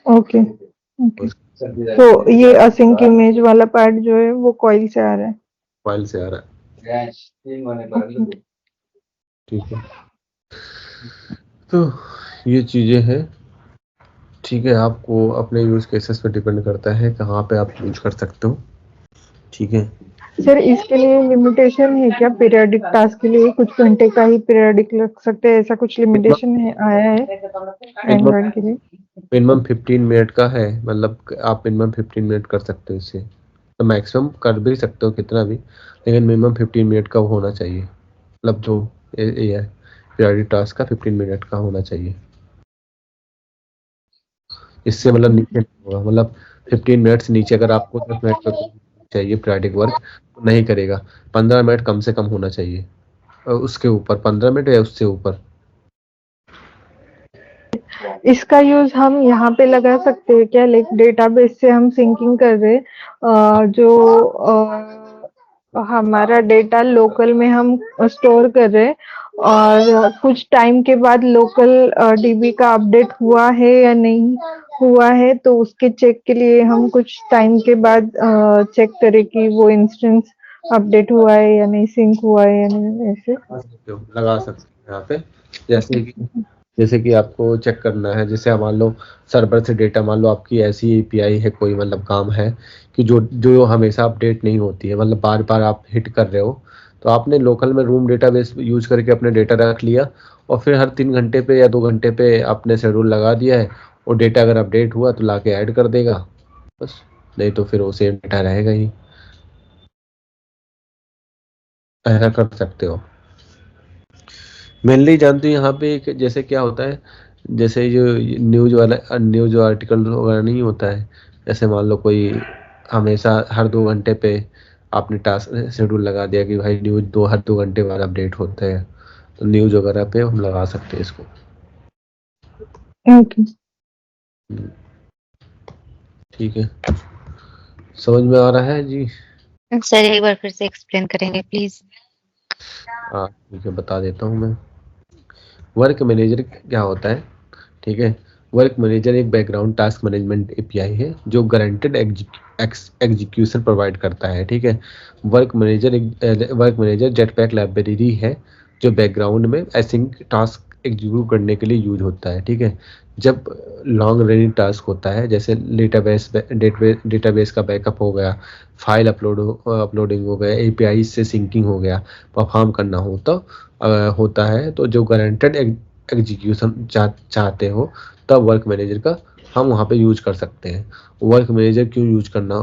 ओके ओके। तो ये असिंक इमेज वाला पार्ट जो है वो कॉइल से आ रहा है? फाइल से आ रहा है, ठीक है। तो ये चीजें हैं, ठीक है। आपको अपने यूज केसेस पे डिपेंड करता है कहाँ पे आप यूज कर सकते हो, ठीक है। सर इसके लिए लिमिटेशन है क्या, पीरियोडिक टास्क के लिए कुछ घंटे का ही पीरियोडिक लग सकते हैं, ऐसा कुछ लिमिटेशन है आया है एंड्रॉइड के लिए? मिनिमम 15 मिनट का है, मतलब आप मिनिमम 15 मिनट कर सकते हो इससे, तो मैक्सिमम कर भी सकते हो कितना भी, लेकिन मिनिमम 15 मिनट का होना चाहिए, मतलब जो ये है पीरियोडिक टास्क का 15 मिनट का होना चाहिए। इससे मतलब नीचे नहीं होगा, मतलब 15 मिनट से नीचे अगर आपको 10 मिनट का चाहिए पीरियोडिक वर्क तो नहीं करेगा। 15 मिनट कम से कम होना चाहिए, और उसके ऊपर 15 मिनट या उससे ऊपर। इसका यूज हम यहाँ पे लगा सकते हैं क्या, लाइक डेटाबेस से हम सिंकिंग कर रहे जो हमारा डेटा लोकल में हम स्टोर कर रहे हैं, और कुछ टाइम के बाद लोकल डीबी का अपडेट हुआ है या नहीं हुआ है, तो उसके चेक के लिए हम कुछ टाइम के बाद चेक करें कि वो इंस्टेंस अपडेट हुआ है या नहीं, सिंक हुआ है या नहीं, ऐसे लगा सकते हो यहाँ पे, जैसे कि आपको चेक करना है, जैसे मान लो सर्वर से डेटा, मान लो आपकी ऐसी API है, कोई मतलब काम है कि जो जो हमेशा अपडेट नहीं होती है, मतलब बार बार आप हिट कर रहे हो, तो आपने लोकल में रूम डेटाबेस यूज करके अपने डेटा रख लिया, और फिर हर 3 घंटे पे या 2 घंटे पे आपने शेड्यूल लगा दिया है, और डेटा अगर अपडेट हुआ तो लाके ऐड कर देगा बस, नहीं तो फिर वो सेम डेटा रहेगा ही। ऐसा कर सकते हो। मेनली जानते हो यहाँ पे जैसे क्या होता है, जैसे जो न्यूज आर्टिकल वगैरह नहीं होता है, जैसे मान लो कोई हमेशा हर 2 घंटे पे आपने टास्क शेड्यूल लगा दिया कि भाई न्यूज हर 2 घंटे बाद अपडेट होते हैं, तो न्यूज वगैरह पे हम लगा सकते हैं इसको। ओके। हम्म, ठीक है, समझ में आ रहा है जी? सर एक बार फिर से एक्सप्लेन करेंगे प्लीज? हाँ ठीक है, बता देता हूँ मैं। वर्क मैनेजर क्या होता है, ठीक है। वर्क मैनेजर एक बैकग्राउंड टास्क मैनेजमेंट API है जो गारंटेड एग्जीक्यूशन प्रोवाइड करता है, ठीक है। वर्क मैनेजर जेटपैक लाइब्रेरी है जो बैकग्राउंड में एसिंक टास्क एग्जीक्यूट करने के लिए यूज होता है, ठीक है। जब लॉन्ग रनिंग टास्क होता है, जैसे डेटाबेस का बैकअप हो गया, फाइल अपलोडिंग हो गया, API से सिंकिंग हो गया, परफॉर्म करना हो तो होता है, तो जो गारंटेड एग्जीक्यूशन चाहते हो तब वर्क मैनेजर का हम वहाँ पे यूज कर सकते हैं। वर्क मैनेजर क्यों यूज करना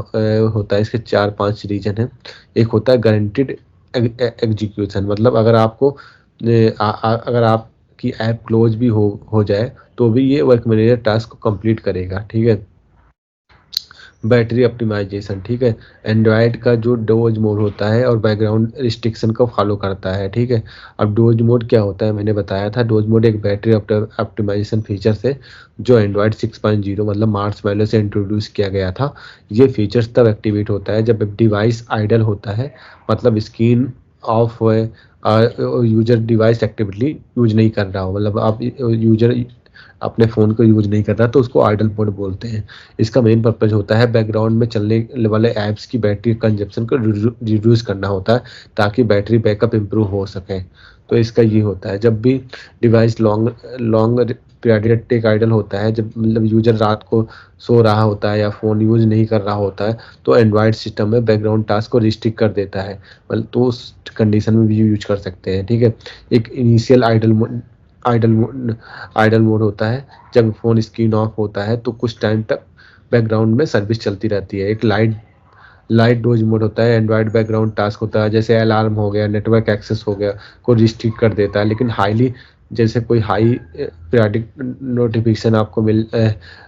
होता है, इसके 4-5 रीजन हैं। एक होता है गारंटेड एग्जीक्यूशन, मतलब अगर आपको अगर आपकी ऐप क्लोज भी हो जाए तो भी ये वर्क मैनेजर टास्क को कंप्लीट करेगा, ठीक है। बैटरी ऑप्टिमाइजेशन, ठीक है। एंड्रॉयड का जो डोज मोड होता है और बैकग्राउंड रिस्ट्रिक्शन को फॉलो करता है, ठीक है। अब डोज मोड क्या होता है, मैंने बताया था, डोज मोड एक बैटरी ऑप्टिमाइजेशन फीचर्स है जो एंड्रॉयड 6.0 मतलब मार्शमैलो से इंट्रोड्यूस किया गया था। ये फीचर्स तब एक्टिवेट होता है जब डिवाइस आइडल होता है, मतलब स्क्रीन ऑफ है, यूजर डिवाइस एक्टिवली यूज नहीं कर रहा हो, मतलब आप यूजर अपने फ़ोन को यूज़ नहीं कर रहा तो उसको आइडल मोड बोलते हैं। इसका मेन पर्पज़ होता है बैकग्राउंड में चलने वाले ऐप्स की बैटरी कंज़प्शन को रिड्यूस करना होता है ताकि बैटरी बैकअप इम्प्रूव हो सके। तो इसका ये होता है जब भी device long long period idle होता है, जब मतलब यूज़र रात को सो रहा होता है या फ़ोन यूज़ नहीं कर रहा होता है तो एंड्रॉयड सिस्टम में बैकग्राउंड टास्क को रिस्ट्रिक्ट कर देता है। मतलब तो उस कंडीशन में भी यूज़ कर सकते हैं, ठीक है। एक इनिशियल आइडल मोड होता है, जब फ़ोन स्क्रीन ऑफ होता है तो कुछ टाइम तक बैकग्राउंड में सर्विस चलती रहती है। एक लाइट डोज मोड होता है, एंड्रॉयड बैकग्राउंड टास्क होता है जैसे अलार्म हो गया, नेटवर्क एक्सेस हो गया, को रिस्ट्रिक्ट कर देता है। लेकिन जैसे कोई हाई पीरियडिक नोटिफिकेशन आपको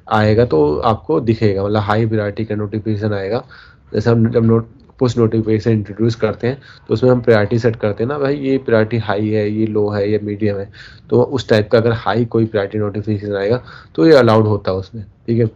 आएगा तो आपको दिखेगा, मतलब हाई प्रायोरिटी का नोटिफिकेशन आएगा। जैसे हम जब पुश नोटिफिकेशन इंट्रोड्यूस करते हैं तो उसमें हम प्रायोरिटी सेट करते हैं ना, भाई ये प्रायोरिटी हाई है, ये लो है, ये मीडियम है। तो उस टाइप का अगर हाई कोई प्रायोरिटी नोटिफिकेशन आएगा तो ये अलाउड होता है उसमें, ठीक है।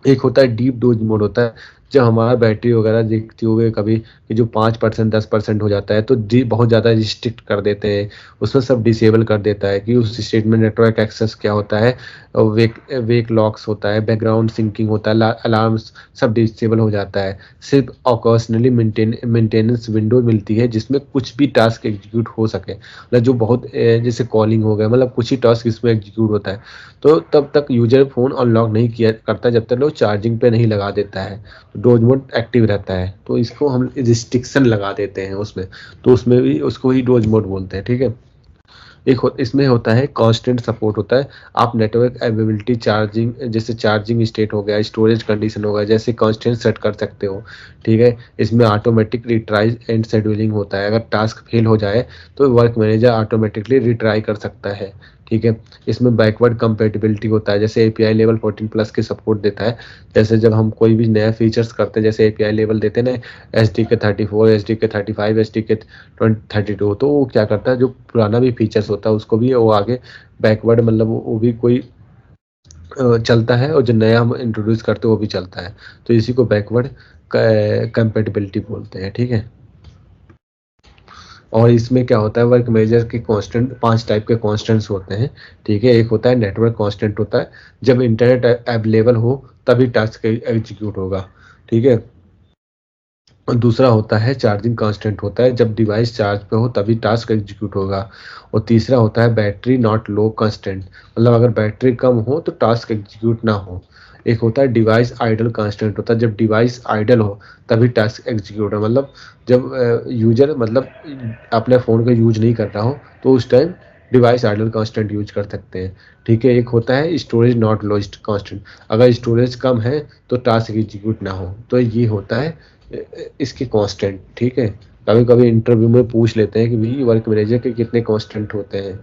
एक होता है डीप डोज मोड होता है, जब हमारा बैटरी वगैरह देखते होगे कभी कि जो 5% 10% हो जाता है तो बहुत ज़्यादा रिस्ट्रिक्ट कर देते हैं, उसमें सब डिसेबल कर देता है कि उस स्टेट में नेटवर्क एक्सेस क्या होता है, वेक लॉक्स होता है, बैकग्राउंड सिंकिंग होता है, अलार्म्स सब डिसेबल हो जाता है। सिर्फ ऑकेजनली मेंटेनेंस विंडो मिलती है जिसमें कुछ भी टास्क एग्जीक्यूट हो सके, मतलब जो बहुत जैसे कॉलिंग हो गया, मतलब कुछ ही टास्क इसमें एग्जीक्यूट होता है। तो तब तक यूजर फ़ोन अनलॉक नहीं किया करता जब तक वो चार्जिंग पे नहीं लगा देता है, डोज मोड एक्टिव रहता है। तो इसको हम रिस्ट्रिक्शन लगा देते हैं उसमें, तो उसमें भी उसको ही डोज मोड बोलते हैं, ठीक है। इसमें होता है कांस्टेंट सपोर्ट होता है, आप नेटवर्क अवेलेबिलिटी, चार्जिंग जैसे चार्जिंग स्टेट हो गया, स्टोरेज कंडीशन हो गया, जैसे कांस्टेंट सेट कर सकते हो, ठीक है। इसमें ऑटोमेटिक रिट्राई एंड शेड्यूलिंग होता है, अगर टास्क फेल हो जाए तो वर्क मैनेजर ऑटोमेटिकली रिट्राई कर सकता है, ठीक है। इसमें बैकवर्ड कंपेटिबिलिटी होता है, जैसे एपीआई लेवल 14 प्लस के सपोर्ट देता है। जैसे जब हम कोई भी नया फीचर्स करते हैं, जैसे एपीआई लेवल देते हैं ना, एच डी के 34, एच डी के 35, एच डी के 32, तो वो क्या करता है, जो पुराना भी फीचर्स होता है उसको भी वो आगे बैकवर्ड, मतलब वो भी कोई चलता है, और जो नया हम इंट्रोड्यूस करते हैं वो भी चलता है। तो इसी को बैकवर्ड कंपेटिबिलिटी बोलते हैं, ठीक है। और इसमें क्या होता है, वर्क मेजर के कांस्टेंट 5 टाइप के कांस्टेंट्स होते हैं, ठीक है। एक होता है नेटवर्क कांस्टेंट होता है, जब इंटरनेट अवेलेबल हो तभी टास्क एग्जीक्यूट होगा, ठीक है। और दूसरा होता है चार्जिंग कांस्टेंट होता है, जब डिवाइस चार्ज पे हो तभी टास्क एग्जीक्यूट होगा। और तीसरा होता है बैटरी नॉट लो कांस्टेंट, मतलब अगर बैटरी कम हो तो टास्क एग्जीक्यूट ना हो। एक होता है डिवाइस आइडल कांस्टेंट होता है, जब डिवाइस आइडल हो तभी टास्क एग्जीक्यूट हो, मतलब जब यूजर मतलब अपने फ़ोन का यूज नहीं कर रहा हो तो उस time device idle constant use कर सकते हैं, ठीक है। एक होता है स्टोरेज नॉट लोस्ट कांस्टेंट, अगर स्टोरेज कम है तो टास्क एग्जीक्यूट ना हो। तो ये होता है इसके कांस्टेंट, ठीक है। कभी कभी इंटरव्यू में पूछ लेते हैं कि भाई वर्क मैनेजर के कितने कांस्टेंट होते हैं,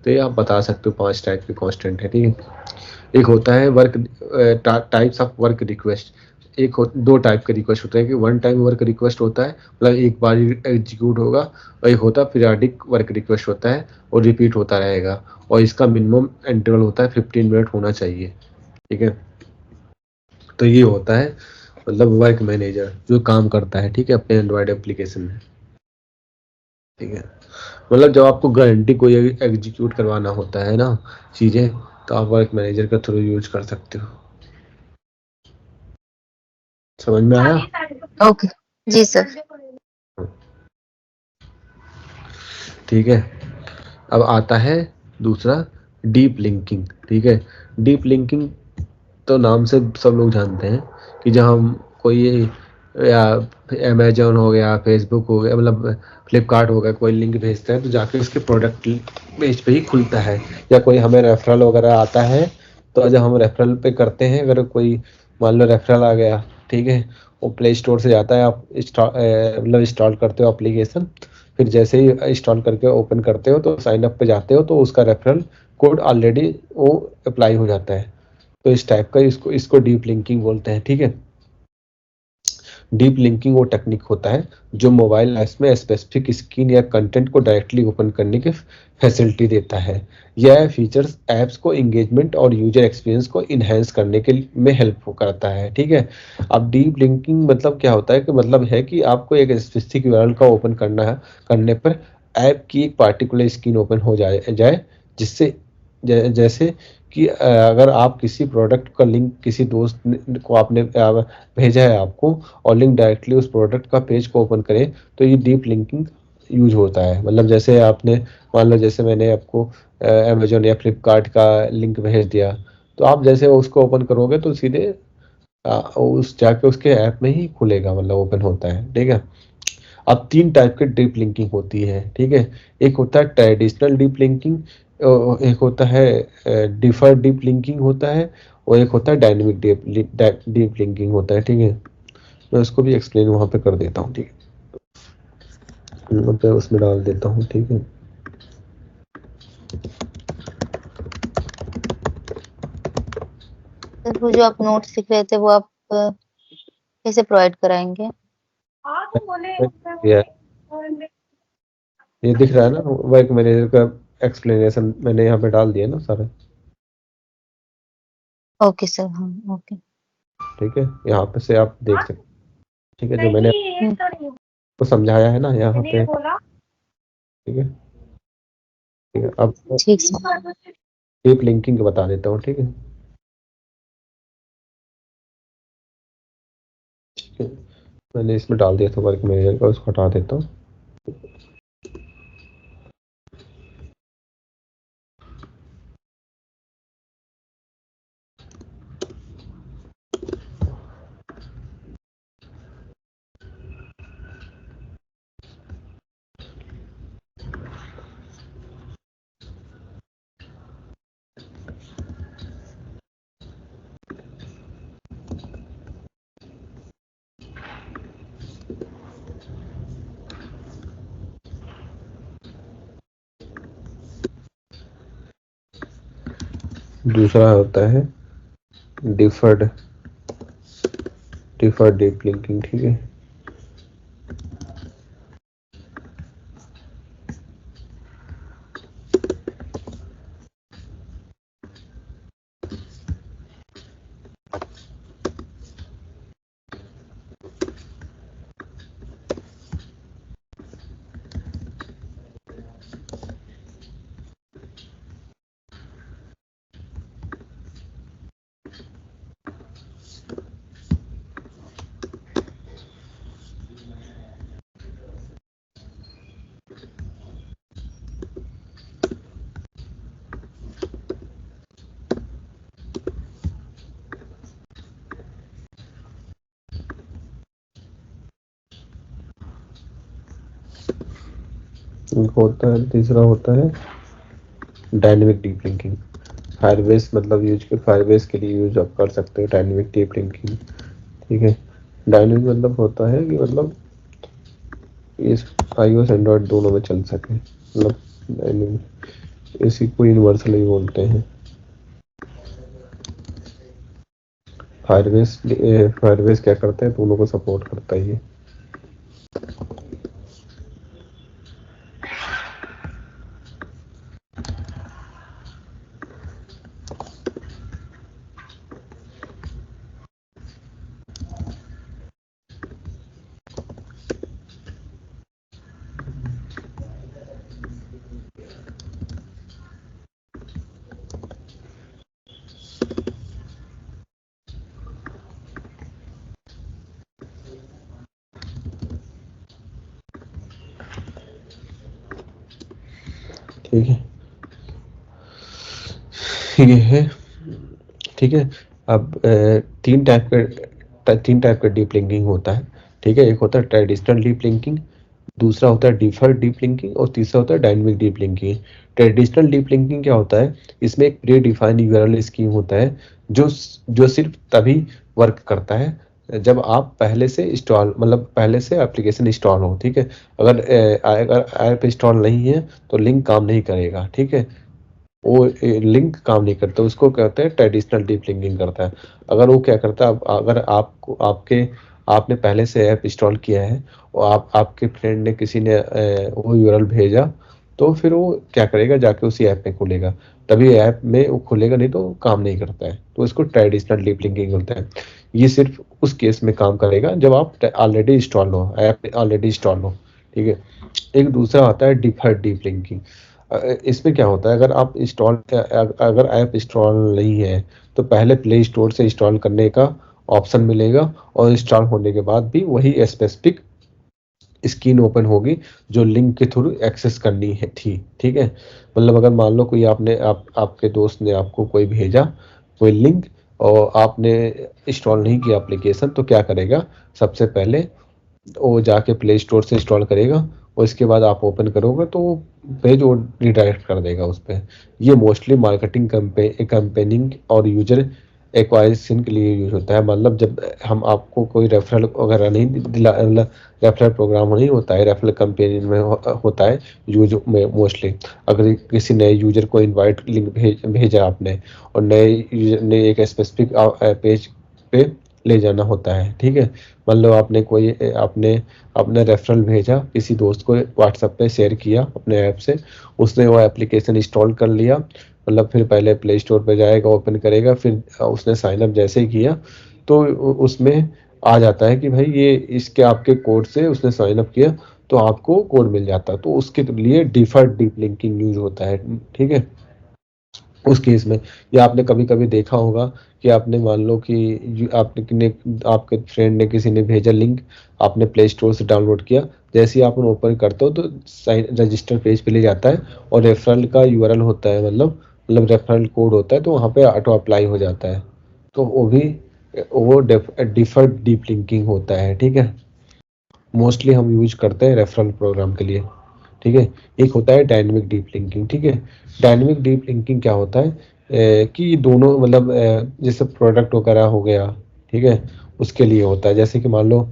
तो ये आप बता सकते हो 5 टाइप के कांस्टेंट है, ठीक है। एक होता है work types of work request, दो टाइप के रिक्वेस्ट होते हैं कि वन टाइम वर्क रिक्वेस्ट होता है, मतलब एक बार एग्जीक्यूट होगा, और एक होता है पीरियडिक वर्क रिक्वेस्ट होता है और रिपीट होता रहेगा, और इसका मिनिमम इंटरवल होता है 15 मिनट होना चाहिए, ठीक है। तो ये होता है मतलब वर्क मैनेजर जो काम करता है, ठीक है, अपने एंड्रॉयड एप्लीकेशन में, ठीक है। मतलब जब आपको गारंटी कोई एग्जीक्यूट करवाना होता है ना चीज़ें, तो आप वर्क मैनेजर का थ्रू यूज कर सकते हो। समझ में आया? ओके, जी सर। ठीक है। अब आता है दूसरा डीप लिंकिंग, ठीक है। डीप लिंकिंग तो नाम से सब लोग जानते हैं कि जब हम कोई या अमेजोन हो गया, फेसबुक हो गया, मतलब फ्लिपकार्ट हो गया, कोई लिंक भेजता है तो जाके उसके प्रोडक्ट पेज पे ही खुलता है, या कोई हमें रेफरल वगैरह आता है तो जब हम रेफरल पे करते हैं, अगर कोई मान लो रेफरल आ गया, ठीक है, वो प्ले स्टोर से जाता है, आप मतलब इंस्टॉल करते हो एप्लीकेशन, फिर जैसे ही इंस्टॉल करके ओपन करते हो तो साइन अप पे जाते हो तो उसका रेफरल कोड ऑलरेडी वो अप्लाई हो जाता है। तो इस टाइप का इसको डीप लिंकिंग बोलते हैं, ठीक है। डीप लिंकिंग वो टेक्निक होता है जो मोबाइल ऐप्स में स्पेसिफिक स्क्रीन या कंटेंट को डायरेक्टली ओपन करने की फैसिलिटी देता है। यह फीचर्स ऐप्स को एंगेजमेंट और यूजर एक्सपीरियंस को इन्हेंस करने के में हेल्प करता है, ठीक है। अब डीप लिंकिंग मतलब क्या होता है कि मतलब है कि आपको एक स्पेसिफिक यूआरएल का ओपन करना है, करने पर ऐप की एक पार्टिकुलर स्क्रीन ओपन हो जाए जिससे जैसे कि अगर आप किसी प्रोडक्ट का लिंक किसी दोस्त को आपने भेजा है आपको, और लिंक डायरेक्टली उस प्रोडक्ट का पेज को ओपन करें, तो ये डीप लिंकिंग यूज होता है। मतलब जैसे आपने मान लो, जैसे मैंने आपको अमेजोन या फ्लिपकार्ट का लिंक भेज दिया, तो आप जैसे उसको ओपन करोगे तो सीधे उस जाके उसके ऐप में ही खुलेगा, मतलब ओपन होता है। ठीक है। अब 3 टाइप के डीप लिंकिंग होती है। ठीक है। एक होता है ट्रेडिशनल डीप लिंकिंग, एक होता है डिफर्ड डीप लिंकिंग होता है, और एक होता है डायनेमिक डीप लिंकिंग होता है। ठीक है। मैं उसको भी एक्सप्लेन वहाँ पे कर देता हूँ। ठीक है, वहाँ पे उसमें डाल देता हूँ। ठीक है। सर वो जो आप नोट्स लिख रहे थे वो आप कैसे प्रोवाइड कराएंगे? ये ये दिख रहा है ना, वर्क मैनेजर का एक्सप्लेनेशन मैंने यहाँ पे डाल दिया ना सारा। ओके सर, हाँ ओके। ठीक है, यहाँ पे से आप देख सकते हैं। ठीक है, जो मैंने आपको समझाया है ना यहाँ पे। ठीक है। ठीक है, अब ठीक सर। डीप लिंकिंग बता देता हूँ। ठीक है। ठीक है, मैंने इसमें डाल दिया था वर्क मैनेजर का, उसको हटा देता हूँ। दूसरा होता है डिफर्ड डिफर्ड डीप लिंकिंग। ठीक है। एक होता है, तीसरा होता है डायनेमिक डीप लिंकिंग। फायरबेस मतलब फायरबेस के लिए यूज आप कर सकते हो डायनेमिक डीप लिंकिंग। ठीक है। डायनेमिक मतलब होता है कि मतलब इस iOS एंड्रॉइड दोनों में चल सके, मतलब डायनेमिक, इसी को यूनिवर्सल ही बोलते हैं। फायरबेस क्या करता है, दोनों को सपोर्ट करता है ये। ठीक है, ये है। ठीक है। अब तीन टाइप का डीप लिंकिंग होता है। ठीक है। एक होता है ट्रेडिशनल डीप लिंकिंग, दूसरा होता है डिफर्ड डीप लिंकिंग, और तीसरा होता है dynamic deep linking. Traditional deep linking क्या होता है, इसमें एक प्री डिफाइंड यूआरएल स्कीम होता है, जो सिर्फ तभी वर्क करता है जब आप पहले से इंस्टॉल, मतलब पहले से एप्लीकेशन इंस्टॉल हो। ठीक है। अगर ऐप इंस्टॉल नहीं है तो लिंक काम नहीं करेगा। ठीक है। वो लिंक काम नहीं करता, उसको कहते हैं ट्रेडिशनल डीप लिंकिंग करता है। अगर वो क्या करता है, अगर आपको आपने पहले से ऐप इंस्टॉल किया है, और आपके फ्रेंड ने किसी ने वो यूआरएल भेजा, तो फिर वो क्या करेगा, जाके उसी ऐप में खुलेगा, तभी ऐप में वो खुलेगा, नहीं तो काम नहीं करता है। तो इसको ट्रेडिशनल डीप लिंकिंग बोलते हैं। ये सिर्फ उस केस में काम करेगा जब आप ऑलरेडी इंस्टॉल हो, ऐप ऑलरेडी इंस्टॉल हो। ठीक है। एक दूसरा आता है डिफर्ड डीप लिंकिंग। इसमें क्या होता है, अगर ऐप इंस्टॉल नहीं है तो पहले प्ले स्टोर से इंस्टॉल करने का ऑप्शन मिलेगा, और इंस्टॉल होने के बाद भी वही स्पेसिफिक स्क्रीन ओपन होगी जो लिंक के थ्रू एक्सेस करनी है थी। ठीक है, मतलब अगर मान लो कोई आपके दोस्त ने आपको कोई भेजा कोई लिंक, और आपने इंस्टॉल नहीं किया एप्लीकेशन, तो क्या करेगा, सबसे पहले वो जाके प्ले स्टोर से इंस्टॉल करेगा, और इसके बाद आप ओपन करोगे तो वो पेज वो रिडायरेक्ट कर देगा उस पे। ये मोस्टली मार्केटिंग कैंपेनिंग और यूजर एक्वाजिशन के लिए यूज होता है। मतलब जब हम आपको कोई रेफरल वगैरह नहीं दिला, मतलब रेफरल प्रोग्राम नहीं होता है, रेफरल कैंपेनिंग में होता है यूज में मोस्टली। अगर किसी नए यूजर को इनवाइट लिंक भेजा आपने, और नए यूजर ने एक स्पेसिफिक पेज पे ले जाना होता है। ठीक है, मतलब आपने अपने रेफरल भेजा किसी दोस्त को, व्हाट्सएप पे शेयर किया अपने ऐप से, उसने वो एप्लीकेशन इंस्टॉल कर लिया, मतलब फिर पहले प्ले स्टोर पे जाएगा, ओपन करेगा, फिर उसने साइन अप जैसे ही किया तो उसमें आ जाता है कि भाई ये इसके आपके कोड से उसने साइन अप किया, तो आपको कोड मिल जाता है। तो उसके लिए डिफर्ड डीप लिंकिंग यूज होता है। ठीक है, उस केस में, या आपने कभी कभी देखा होगा कि आपने मान लो कि आपके फ्रेंड ने किसी ने भेजा लिंक, आपने प्ले स्टोर से डाउनलोड किया, जैसे ही आप ओपन करते हो तो साइन रजिस्टर पेज पे ले जाता है, और रेफरल का यूआरएल होता है, मतलब रेफरल कोड होता है, तो वहाँ पे ऑटो अप्लाई हो जाता है। तो वो डिफर्ड डीप लिंकिंग होता है। ठीक है, मोस्टली हम यूज करते हैं रेफरल प्रोग्राम के लिए। ठीक है, एक होता है डायनेमिक डीप लिंकिंग। ठीक है, डायनेमिक डीप लिंकिंग क्या होता है, कि दोनों मतलब जैसे प्रोडक्ट वगैरह हो गया, ठीक है, उसके लिए होता है। जैसे कि मान लो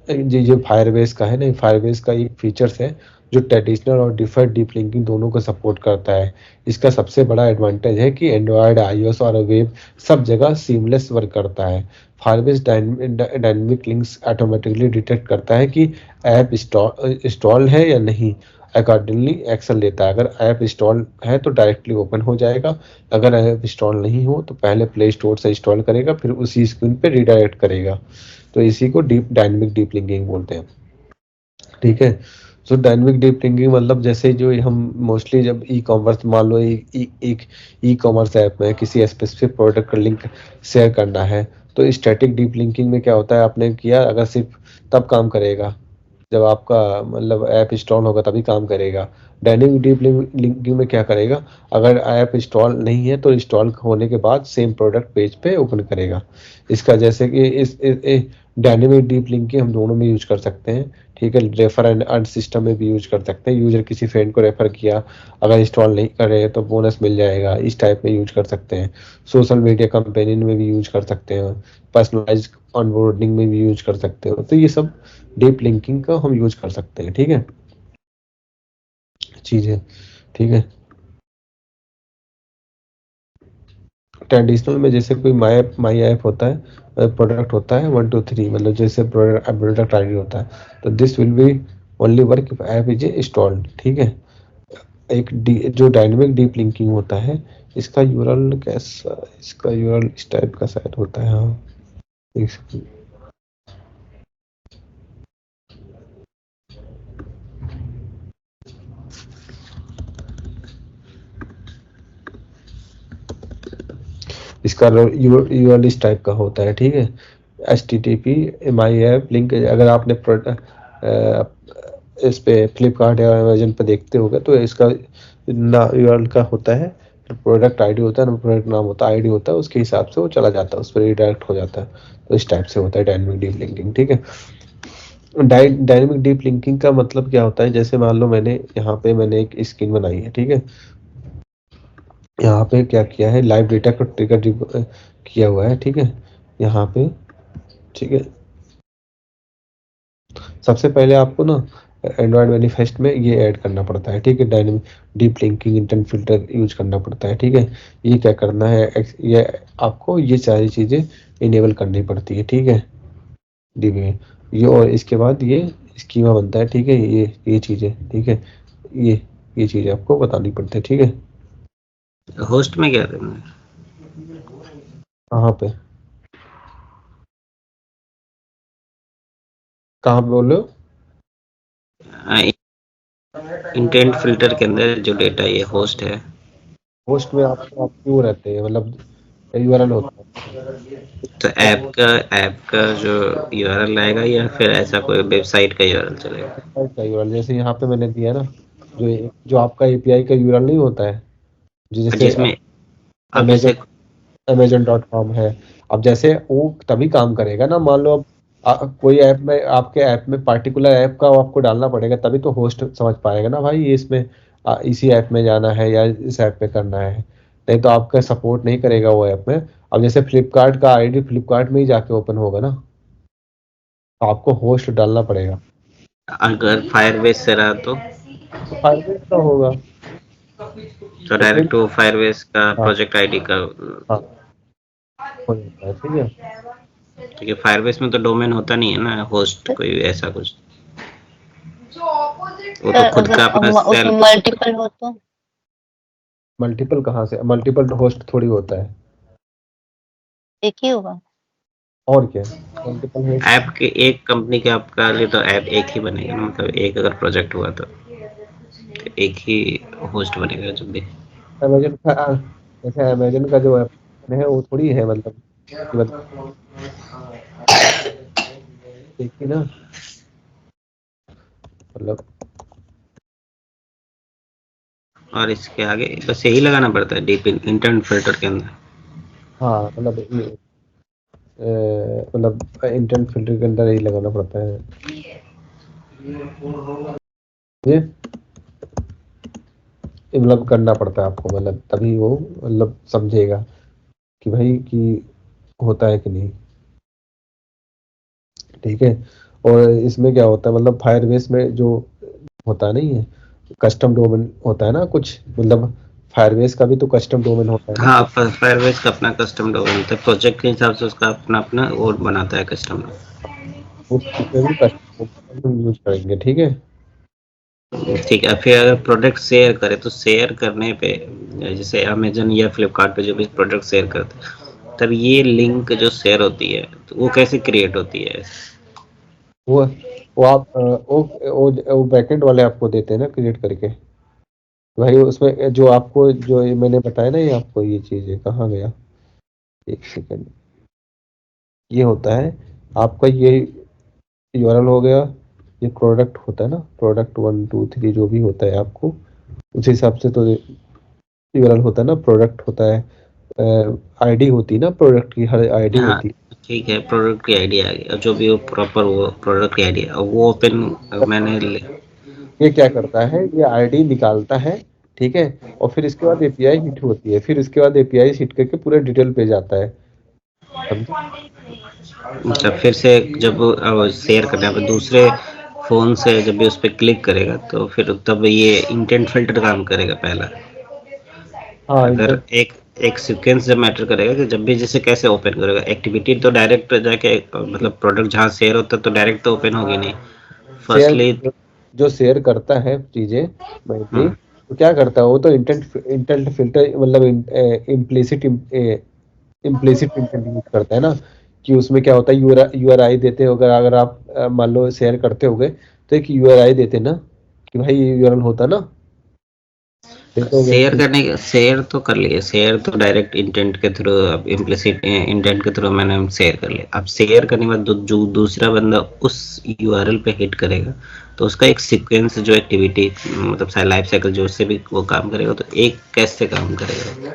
जो फायरबेस का है ना, फायरबेस का एक फीचर्स है जो ट्रेडिशनल और डिफर्ड डीप लिंकिंग दोनों को सपोर्ट करता है। इसका सबसे बड़ा एडवांटेज है कि एंड्रॉयड, आईओएस और वेब सब जगह सीमलेस वर्क करता है। Firebase dynamic links automatically detect करता है कि ऐप इंस्टॉल है या नहीं, अकॉर्डिंगली एक्शन लेता है। अगर ऐप इंस्टॉल है तो डायरेक्टली ओपन हो जाएगा, अगर ऐप इंस्टॉल नहीं हो तो पहले प्ले स्टोर से इंस्टॉल करेगा, फिर उसी स्क्रीन पे रिडायरेक्ट करेगा। तो इसी को डायनेमिक डीप लिंकिंग बोलते हैं। ठीक है, सो डायनेमिक डीप लिंकिंग मतलब जैसे जो हम मोस्टली जब ई कॉमर्स, मान लो एक ई कॉमर्स ऐप में किसी स्पेसिफिक प्रोडक्ट का लिंक शेयर करना है, तो स्टैटिक डीप लिंकिंग में क्या होता है, आपने किया अगर सिर्फ तब काम करेगा जब आपका मतलब ऐप इंस्टॉल होगा, तभी काम करेगा। डायनेमिक डीप लिंकिंग में क्या करेगा, अगर ऐप इंस्टॉल नहीं है तो इंस्टॉल होने के बाद सेम प्रोडक्ट पेज पे ओपन करेगा। इसका जैसे कि इस डायनेमिक डीप लिंकिंग हम दोनों में यूज कर सकते हैं। ठीक है, रेफर एंड अर्न सिस्टम में भी यूज कर सकते हैं। यूजर किसी फ्रेंड को रेफर किया, अगर इंस्टॉल नहीं करे तो बोनस मिल जाएगा, इस टाइप में यूज कर सकते हैं। सोशल मीडिया कंपेनियन में भी यूज कर सकते हैं, पर्सनलाइज ऑनबोर्डिंग में भी यूज कर सकते हो। तो ये सब डीप लिंकिंग का हम यूज कर सकते हैं। ठीक है, चीजें। ठीक है, ट्रेडिशनल में जैसे कोई माई ऐप होता है, प्रोडक्ट होता है 1 2 3, मतलब जैसे प्रोडक्ट आईडी होता है, तो this will be only work if app is installed. ठीक है, जो डायनेमिक डीप लिंकिंग होता है, इसका यूआरएल कैसा, इसका यूआरएल इस टाइप का शायद होता है। हाँ, एक सेकंड। इसका यूआरएल इस टाइप का होता है। ठीक है, HTTP माई ऐप लिंक, अगर आपने इस पे फ्लिपकार्ट या अमेजन पे देखते होगा तो इसका ना यूआरएल का होता है, प्रोडक्ट आईडी होता है ना, प्रोडक्ट नाम होता है, आईडी होता है, उसके हिसाब से वो चला जाता है, उस पर रिडायरेक्ट हो जाता है। तो इस टाइप से होता है डायनेमिक डीप लिंकिंग। ठीक है, डायनेमिक डीप लिंकिंग का मतलब क्या होता है, जैसे मान लो मैंने एक स्क्रीन बनाई है। ठीक है, यहाँ पे क्या किया है, लाइव डेटा को ट्रिगर किया हुआ है। ठीक है, यहाँ पे, ठीक है, सबसे पहले आपको ना एंड्रॉयड मैनिफेस्ट में ये ऐड करना पड़ता है। ठीक है, dynamic deep linking intent filter use करना पड़ता है। ठीक है, ये क्या करना है, ये आपको ये सारी चीज़ें इनेबल करनी पड़ती है। ठीक है, डीबी में ये, और इसके बाद ये स्कीमा बनता है। ठीक है, ये चीज़ें, ठीक है, ये ये चीज़ें आपको बतानी पड़ती है। ठीक है, होस्ट में क्या करना है? कहाँ पे, कहाँ पे बोल रहे हो? इंटेंट फिल्टर के अंदर जो डेटा ये होस्ट है, होस्ट में आप क्यों रहते हैं, मतलब यूआरएल होता तो ऐप का जो यूआरएल आएगा या फिर ऐसा कोई वेबसाइट का यूआरएल चलेगा? है यूआरएल। जैसे यहाँ पे मैंने दिया ना, जो आपका एपीआई का यूआरएल नहीं होता है, जो जैसे जिसमें अब अमेजन जैसे amazon.com है। अब जैसे वो तभी काम करेगा ना, मान लो अब कोई ऐप में, आपके ऐप में पार्टिकुलर ऐप का आपको डालना पड़ेगा, तभी तो होस्ट समझ पाएगा ना भाई ये इसमें इसी ऐप में जाना है या इस ऐप में करना है। नहीं तो आपका सपोर्ट नहीं करेगा वो ऐप में। अब जैसे फ्लिपकार्ट का आईडी फ्लिपकार्ट में ही जाके ओपन होगा ना, तो आपको होस्ट डालना पड़ेगा। अगर फायरबेस से रहा तो तो फायरबेस का होगा, इसलिए डायरेक्ट वो फायरबेस का हाँ प्रोजेक्ट आईडी का, हाँ हो जाता है, ठीक है। क्योंकि फायरबेस में तो डोमेन होता नहीं है ना, होस्ट कोई ऐसा कुछ, वो तो सर खुद अगर का अपना उसमें सेल्फ। मल्टीपल हो तो मल्टीपल कहाँ से, मल्टीपल होस्ट थोड़ी होता है। एक ही होगा। और क्या, मल्टीपल होस्ट। ऐप के एक कंपनी के आपका लिए तो ऐप एक ही बनेगा ना, मतलब एक अगर प्रोजेक्ट हुआ तो एक ही होस्ट बनेगा जब भी। अमेजन का जैसे अमेजन का जो एप्लीकेशन है वो थोड़ी है, मतलब कि मतलब एक ही ना, मतलब और इसके आगे बस यही लगाना पड़ता है डीप इंटरनेट फिल्टर के अंदर। हाँ मतलब मतलब इंटेंट फिल्टर के अंदर ही लगाना पड़ता है ये, मतलब करना पड़ता है आपको, मतलब तभी वो मतलब समझेगा कि भाई कि होता है कि नहीं, ठीक है। और इसमें क्या होता है, मतलब फायरबेस में जो होता नहीं है, कस्टम डोमेन होता है ना कुछ, मतलब फायरबेस का भी तो कस्टम डोमेन होता है ना। हाँ, फायरबेस का अपना कस्टम डोमेन होता है, प्रोजेक्ट के हिसाब से उसका अपना अपना वो बनाता है कस्टम। उसमें भी कस्टम डोमेन यूज करेंगे, ठीक है। ठीक है, फिर अगर प्रोडक्ट शेयर करे तो शेयर करने पे जैसे अमेजन या फ्लिपकार्ट पे जो भी प्रोडक्ट शेयर करते हैं, तब ये लिंक जो शेयर होती है तो वो कैसे क्रिएट होती है? वो वो आप वो बैकएंड वाले आपको देते हैं ना क्रिएट करके। भाई उसमें जो आपको, जो ये मैंने बताया ना, ये आपको ये चीज़ है, कहाँ गया, एक सेकंड। ये होता है आपका ये यूआरएल हो गया, ये प्रोडक्ट होता है ना, प्रोडक्ट 1 2 3 जो भी होता है आपको उस हिसाब से तो यूआरएल होता है ना, प्रोडक्ट होता है, आईडी होती है ना, प्रोडक्ट की हर आईडी हाँ, होती ठीक है, प्रोडक्ट की आईडी आ गई और जो भी वो प्रॉपर वो प्रोडक्ट की आईडी है वो ओपन है। मैंने ये क्या करता है, ये आईडी निकालता है, ठीक है। और फिर इसके बाद एपीआई हिट होती है, फिर इसके बाद एपीआई हिट करके पूरे डिटेल पे जाता है, समझे। मतलब फिर से जब शेयर करने पे दूसरे फोन से जब भी उस पर क्लिक करेगा तो फिर तब ये इंटेंट फिल्टर काम करेगा पहला। हाँ अगर इंटेंट। एक सीक्वेंस जब मैटर करेगा कि जब भी जैसे कैसे ओपन करेगा एक्टिविटी, तो डायरेक्ट जाके मतलब प्रोडक्ट जहाँ शेयर होता है तो डायरेक्ट तो ओपन होगी नहीं शेयर फर्स्टली। जो शेयर करता है चीजें मेनली, हाँ, तो क्या करता है वो तो इंटेंट इंटेंट फिल्टर, मतलब इम्प्लिसिट इम्प्लिसिट इंटेंट यूज करता है ना। कि उसमें क्या होता है, यूआरआई देते हो, अगर अगर आप मान लो शेयर करते होगे तो एक यूआरआई देते ना, कि भाई ये यूआरएल होता ना, देते होगे शेयर करने के शेयर तो कर लिए, शेयर तो डायरेक्ट इंटेंट के थ्रू, अब इम्प्लिसिट इंटेंट के थ्रू मैंने शेयर कर लिया। अब शेयर करने के बाद जो दूसरा बंदा उस यूआरएल पे हिट करेगा तो उसका एक सीक्वेंस जो एक्टिविटी मतलब शायद लाइफ साइकिल जो उससे भी वो काम करेगा, तो एक कैसे काम करेगा,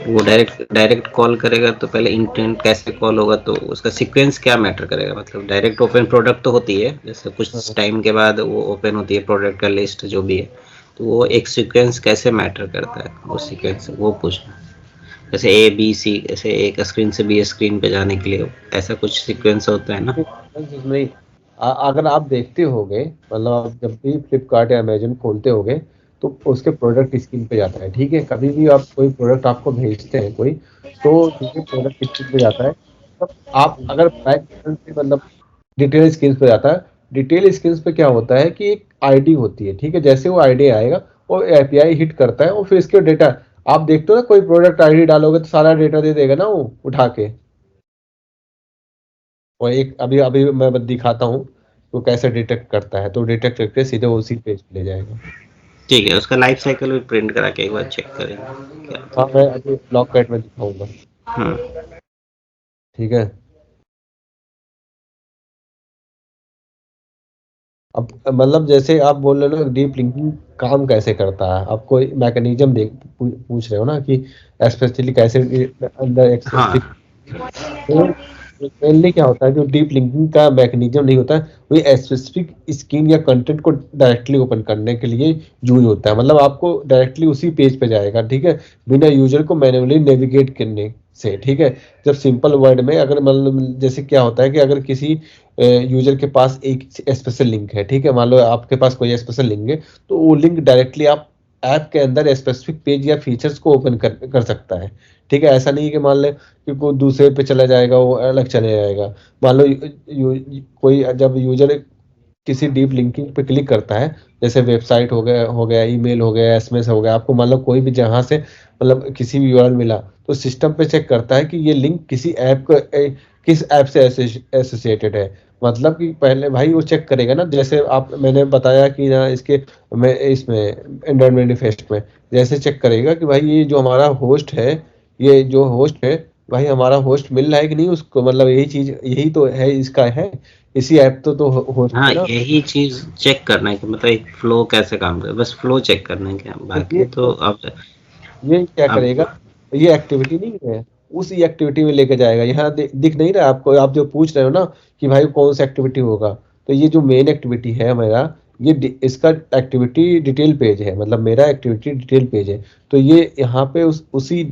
वो डायरेक्ट डायरेक्ट कॉल करेगा तो पहले इंटेंट कैसे कॉल होगा, तो उसका सीक्वेंस क्या मैटर करेगा। मतलब डायरेक्ट ओपन प्रोडक्ट तो होती है, जैसे कुछ टाइम के बाद वो ओपन होती है प्रोडक्ट का लिस्ट जो भी है, तो वो एक सीक्वेंस कैसे मैटर करता है, वो सीक्वेंस वो पूछना। जैसे ए बी सी, ऐसे एक स्क्रीन से बी स्क्रीन पे जाने के लिए ऐसा कुछ सीक्वेंस होता है ना। नहीं। अगर आप देखते होगे, मतलब आप जब भी फ्लिपकार्ट या अमेजन खोलते होगे तो उसके प्रोडक्ट स्क्रीन पे जाता है, ठीक है। कभी भी आप कोई प्रोडक्ट आपको भेजते हैं कोई, तो सीधे प्रोडक्ट स्क्रीन पे जाता है। तब आप अगर बैक बटन से, मतलब डिटेल स्क्रीन पे जाता है। डिटेल स्क्रीन पे क्या होता है कि एक आईडी होती है, ठीक है। जैसे वो आईडी आएगा वो एपीआई हिट करता है और फिर इसके डेटा, आप देखते हो ना, कोई प्रोडक्ट आईडी डालोगे तो सारा डेटा दे देगा ना वो उठा के। और एक अभी अभी मैं दिखाता हूँ, वो कैसे डिटेक्ट करता है, तो डिटेक्ट करके सीधे उसी पेज पे ले जाएगा। ठीक है, उसका लाइफ साइकिल भी प्रिंट करा के एक बार चेक करेंगे क्या होता हाँ, मैं अभी ब्लॉक कैट में दिखाऊंगा। है। ठीक है, अब मतलब जैसे आप बोल रहे हो ना डीप लिंकिंग काम कैसे करता है, आप कोई मैकेनिज्म पूछ रहे हो ना कि स्पेशली कैसे अंदर एक्सेस। हाँ तो मेनली क्या होता है, जो डीप लिंकिंग का मैकेनिज्म नहीं होता है, वो स्पेसिफिक स्क्रीन या कंटेंट को डायरेक्टली ओपन करने के लिए यूज होता है। मतलब आपको डायरेक्टली उसी पेज पे जाएगा, ठीक है, बिना यूजर को मैन्युअली नेविगेट करने से। ठीक है, जब सिंपल वर्ड में अगर मतलब जैसे क्या होता है कि अगर किसी यूजर के पास एक स्पेशल लिंक है, ठीक है, मान लो आपके पास कोई स्पेशल लिंक है, तो वो लिंक डायरेक्टली आप ऐप के अंदर स्पेसिफिक पेज या फीचर्स को ओपन कर सकता है। ठीक है, ऐसा नहीं कि मान ले कि कोई दूसरे पे चला जाएगा, वो अलग चले जाएगा। मान लो कोई जब यूजर किसी डीप लिंकिंग पे क्लिक करता है, जैसे वेबसाइट हो गया ईमेल हो गया एसएमएस हो गया, आपको मतलब कोई भी जहां से मतलब किसी भी यूआरएल मिला, तो सिस्टम पे चेक करता है कि ये लिंक किसी ऐप को किस ऐप से एसोसिएटेड है। मतलब कि पहले भाई वो चेक करेगा ना, जैसे आप मैंने बताया कि ना इसके मैं इसमें एंड्रॉइड मैनिफेस्ट में जैसे चेक करेगा कि भाई ये जो हमारा होस्ट है, ये जो होस्ट है भाई हमारा होस्ट मिल रहा है कि नहीं उसको, मतलब यही चीज यही तो है इसका है, इसी ऐप तो होस्ट हाँ, है ना। यही चीज चेक करना है कि मतलब एक फ्लो कैसे काम करे, बस फ्लो चेक करना है क्या, तो बाकी तो ये क्या अब करेगा, ये एक्टिविटी नहीं है, उसी एक्टिविटी में लेके जाएगा। यहाँ दिख नहीं रहा आपको, आप जो पूछ रहे हो ना कि भाई कौन सा एक्टिविटी होगा, तो ये जो मेन एक्टिविटी है मेरा, ये इसका एक्टिविटी डिटेल पेज है, मतलब मेरा एक्टिविटी डिटेल पेज है। तो ये यहाँ पे उसी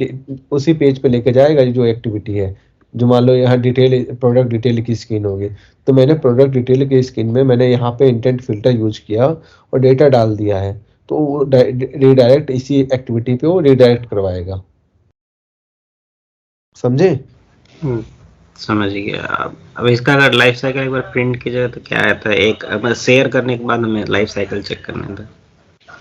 पेज पे लेके जाएगा ये जो एक्टिविटी है। जो मान लो यहाँ डिटेल प्रोडक्ट डिटेल की स्क्रीन होगी, तो मैंने प्रोडक्ट डिटेल की स्क्रीन में मैंने यहाँ पे इंटेंट फिल्टर यूज किया और डेटा डाल दिया है, तो वो रिडायरेक्ट इसी एक्टिविटी पे वो रिडायरेक्ट करवाएगा। समझे? समझ गया। अब इसका अगर लाइफ साइकिल एक बार प्रिंट की जाए तो क्या रहता है, एक शेयर करने के बाद हमें लाइफ साइकिल चेक करने था।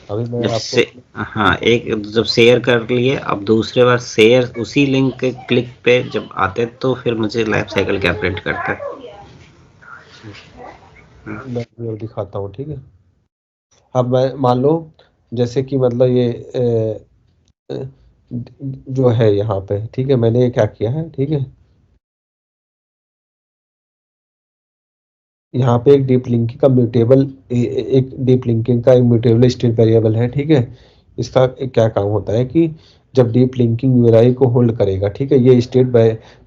अभी मैं जब आपको से हाँ, एक जब शेयर कर लिए, अब दूसरे बार शेयर उसी लिंक के क्लिक पे जब आते तो फिर मुझे लाइफ साइकिल क्या प्रिंट करता है। मैं भी अब दिखाता हूँ, ठीक है। अब मैं मान लो जैसे कि मतलब ये अ, जो है यहाँ पे, ठीक है, मैंने ये क्या किया है, ठीक है, यहाँ पे एक डीप लिंकिंग का म्यूटेबल एक डीप लिंकिंग का एक म्यूटेबल स्टेट वेरिएबल है, ठीक है। इसका क्या काम होता है कि जब डीप लिंकिंग यूआई को होल्ड करेगा, ठीक है, ये state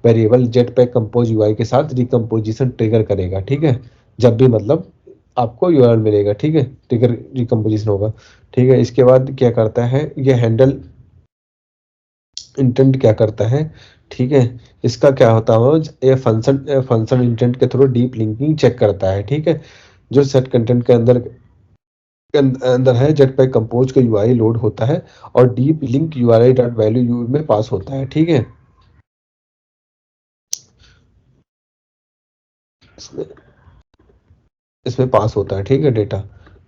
variable jetpack compose UI के साथ रिकम्पोजिशन ट्रिगर करेगा, ठीक है। जब भी मतलब आपको यूआरएल मिलेगा, ठीक है, ट्रिगर रिकम्पोजिशन होगा, ठीक है। इसके बाद क्या करता है ये हैंडल इंटेंट क्या करता है, ठीक है, इसका क्या होता है, ये फंक्शन इंटेंट के थ्रू डीप लिंकिंग चेक करता है, ठीक है। जो सेट कंटेंट के अंदर है, जेटपैक कंपोज का यूआई लोड होता है और deep link URI dot value you में पास होता है, ठीक है। इसमें पास होता है, ठीक है, डेटा,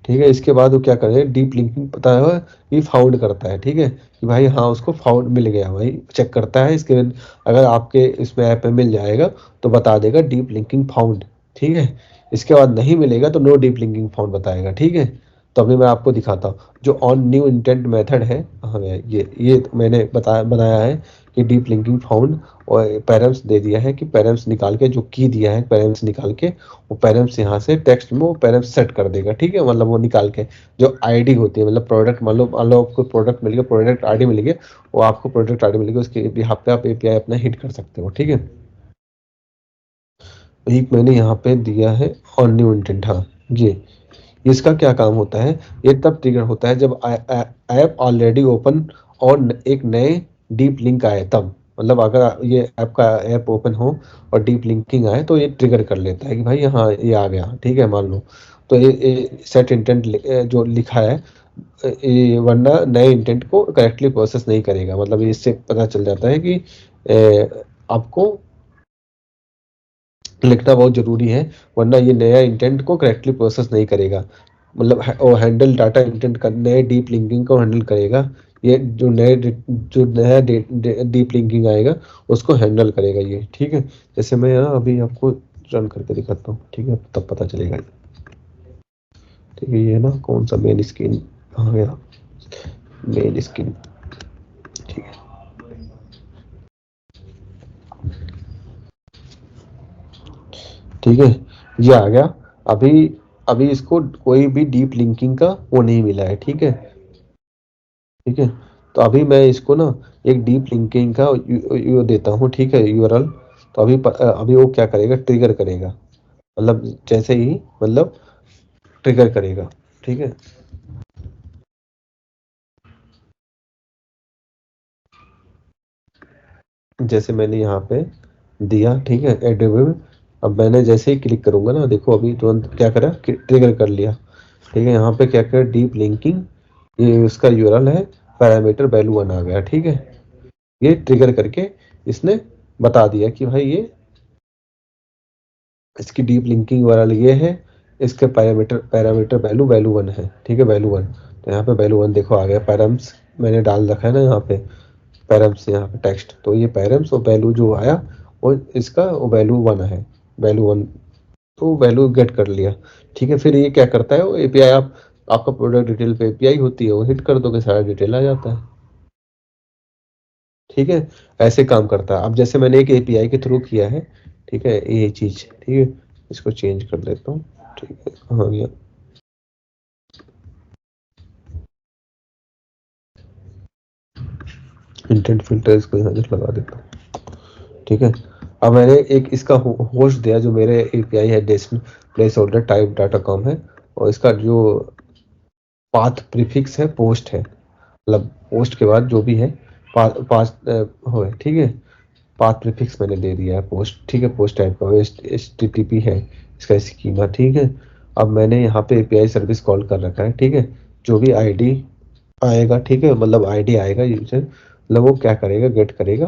ठीक है। इसके बाद वो क्या करे, डीप लिंकिंग पता है ये फाउंड करता है, ठीक है, कि भाई हाँ उसको फाउंड मिल गया, भाई चेक करता है। इसके बाद अगर आपके इसमें ऐप में मिल जाएगा तो बता देगा डीप लिंकिंग फाउंड, ठीक है। इसके बाद नहीं मिलेगा तो नो डीप लिंकिंग फाउंड बताएगा, ठीक है। तो अभी मैं आपको दिखाता हूँ जो ऑन न्यू इंटेंट मेथड है, हाँ ये मैंने बनाया है कि डीप लिंकिंग फाउंड और पैरम्स दे दिया है कि पैरम्स निकाल के जो की दिया है पैरम्स निकाल के वो पैरम्स यहाँ से टेक्स्ट में वो पैरम्स सेट कर देगा, ठीक है। मतलब वो निकाल के जो आईडी होती है, मतलब प्रोडक्ट मान लो आपको प्रोडक्ट मिल गया, प्रोडक्ट आईडी मिल गया, वो आपको प्रोडक्ट आईडी मिल गया, उसके बिहाफ पे आप एपीआई अपना हिट कर सकते हो, ठीक है। एक मैंने यहाँ पे दिया है ऑन न्यू इंटेंट, हाँ ये इसका क्या काम होता है, ये तब ट्रिगर होता है जब ऐप ऑलरेडी ओपन और एक नए डीप लिंक आए तब, मतलब अगर ये ऐप ओपन हो और डीप लिंकिंग आए तो ये ट्रिगर कर लेता है कि भाई हाँ ये आ गया, ठीक है, मान लो। तो ये सेट इंटेंट जो लिखा है, ये वरना नए इंटेंट को करेक्टली प्रोसेस नहीं करेगा। मतलब इससे पता चल जाता है कि आपको लिखना बहुत जरूरी है, वरना ये नया इंटेंट को करेक्टली प्रोसेस नहीं करेगा। मतलब वो हैंडल डाटा इंटेंट का नए डीप लिंकिंग को हैंडल करेगा, ये जो नया डीप लिंकिंग आएगा उसको हैंडल करेगा ये, ठीक है। जैसे मैं यहाँ अभी आपको रन करके दिखाता हूँ, ठीक है, तब पता चलेगा। ठीक है, ये ना कौन सा मेन स्क्रीन कहाँ गया, मेन स्क्रीन, ठीक है। ठीक है, ये आ गया। अभी अभी इसको कोई भी डीप लिंकिंग का वो नहीं मिला है। ठीक है, ठीक है। तो अभी मैं इसको ना एक डीप लिंकिंग का यू देता हूँ। ठीक है, यूआरएल। तो अभी वो क्या करेगा, ट्रिगर करेगा, मतलब जैसे ही मतलब ट्रिगर करेगा। ठीक है, जैसे मैंने यहाँ पे दिया। ठीक है, एडोबी। अब मैंने जैसे ही क्लिक करूंगा ना, देखो अभी तुरंत क्या करा, ट्रिगर कर लिया। ठीक है, यहाँ पे क्या कर, डीप लिंकिंग, ये उसका यूआरएल है, पैरामीटर वैल्यू 1 आ गया। ठीक है, ये ट्रिगर करके इसने बता दिया कि भाई ये इसकी डीप लिंकिंग यूआरएल ये है, इसके पैरामीटर वैल्यू 1 है। ठीक है, वैल्यू 1। तो यहाँ पे वैल्यू 1 देखो आ गया, पैरम्स मैंने डाल रखा है ना यहाँ पे, पैरम्स यहाँ पे टेक्स्ट, तो ये पैरम्स और वैल्यू जो आया वो इसका वैल्यू 1 है, वैल्यू 1। तो वैल्यू गेट कर लिया। ठीक है, फिर ये क्या करता है, वो एपीआई आपका प्रोडक्ट डिटेल पे एपीआई होती है, वो हिट कर दोगे सारा डिटेल आ जाता है। ठीक है, ऐसे काम करता है। अब जैसे मैंने एक एपीआई के थ्रू किया है, ठीक है, ये चीज, ठीक है, इसको चेंज कर देता हूँ। ठीक है, कहाँ गया, इंटेंट फिल्टर, इसको यहाँ से लगा देता हूँ। ठीक है, अब मैंने एक इसका होस्ट दिया, जो मेरे एपीआई है, destine place holder type data com है, और इसका जो पाथ प्रीफिक्स है पोस्ट है, मतलब पोस्ट के बाद जो भी है पाँच हो है। ठीक है, पाथ प्रीफिक्स मैंने दे दिया है पोस्ट। ठीक है, पोस्ट टाइप का HTTP है इसका स्कीमा। ठीक है, अब मैंने यहाँ पे एपीआई सर्विस कॉल कर रखा है। ठीक है, जो भी आईडी आएगा, ठीक है, मतलब आईडी आएगा यूजर, मतलब वो क्या करेगा, गेट करेगा।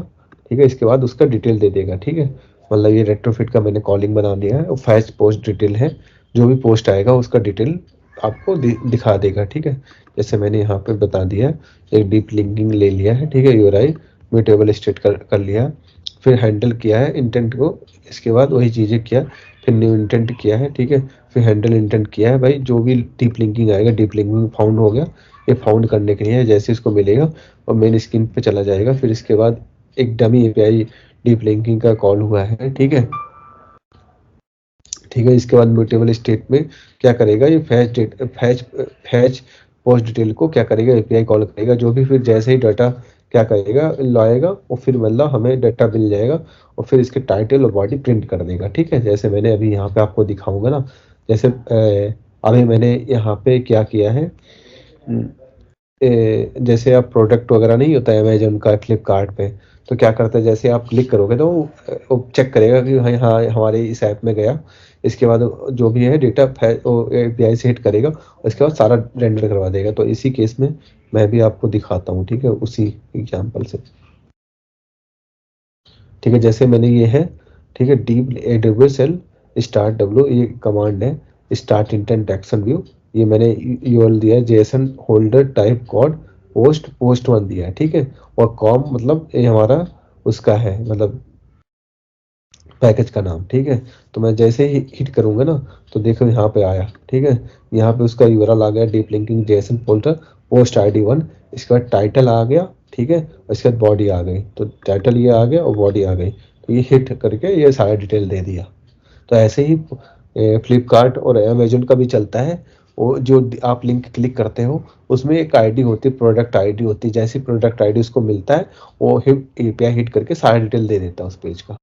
ठीक है, इसके बाद उसका डिटेल दे देगा। ठीक है, मतलब ये रेट्रोफिट का मैंने कॉलिंग बना दिया है, और फैच पोस्ट डिटेल है, जो भी पोस्ट आएगा उसका डिटेल आपको दिखा देगा। ठीक है, जैसे मैंने यहाँ पे बता दिया है, एक डीप लिंकिंग ले लिया है। ठीक है, यूआरआई म्यूटेबल स्टेट कर लिया, फिर हैंडल किया है इंटेंट को, इसके बाद वही चीज़ें किया, फिर न्यू इंटेंट किया है। ठीक है, फिर हैंडल इंटेंट किया है। भाई जो भी डीप लिंकिंग आएगा, डीप लिंकिंग फाउंड हो गया, ये फाउंड करने के लिए है, जैसे इसको मिलेगा और मेन स्क्रीन पे चला जाएगा। फिर इसके बाद एक डमी एपीआई डीप लिंकिंग का कॉल हुआ है। ठीक है, ठीक है, इसके बाद म्यूटेबल स्टेट में क्या करेगा, ये फैच पोस्ट डिटेल को क्या करेगा, एपीआई कॉल करेगा, जो भी फिर जैसे ही डाटा क्या करेगा, लाएगा, और फिर मतलब हमें डाटा मिल जाएगा, और फिर इसके टाइटल और बॉडी प्रिंट कर देगा। ठीक है, जैसे मैंने अभी यहाँ पे आपको दिखाऊंगा ना, जैसे अभी मैंने यहाँ पे क्या किया है, जैसे आप प्रोडक्ट वगैरह नहीं होता है अमेजोन का, फ्लिपकार्ट पे, तो क्या करता है, जैसे आप क्लिक करोगे तो वो चेक करेगा कि हाँ हाँ हमारे इस ऐप में गया, इसके बाद जो भी है डेटा एपीआई से हिट करेगा, और इसके बाद सारा रेंडर करवा देगा। तो इसी केस में मैं भी आपको दिखाता हूँ। ठीक है, उसी एग्जाम्पल से। ठीक है, जैसे मैंने ये है, ठीक है, डीप एडब्ल्यूएसएल स्टार्ट डब्ल्यू, ये कमांड है, स्टार्ट इंटेंट एक्शन व्यू, ये मैंने यूआरएल दिया है, Jason holder type code post 1 दिया है। ठीक है, और कॉम मतलब ये हमारा उसका है, मतलब पैकेज का नाम। ठीक है, तो मैं जैसे ही हिट करूंगा ना, तो देखो यहाँ पे आया। ठीक है, यहाँ पे उसका यूआरएल आ गया, deep linking Jason folder post ID 1, इसके बाद टाइटल आ गया। ठीक है, और इसके बाद बॉडी आ गई, तो टाइटल ये आ गया और बॉडी आ गई, तो ये हिट करके ये सारा डिटेल दे दिया। तो ऐसे ही फ्लिपकार्ट और अमेजोन का भी चलता है। वो जो आप लिंक क्लिक करते हो, उसमें एक आईडी होती है, प्रोडक्ट आईडी होती है, जैसी प्रोडक्ट आईडी उसको मिलता है, वो एपीआई हिट करके सारा डिटेल दे देता है उस पेज का।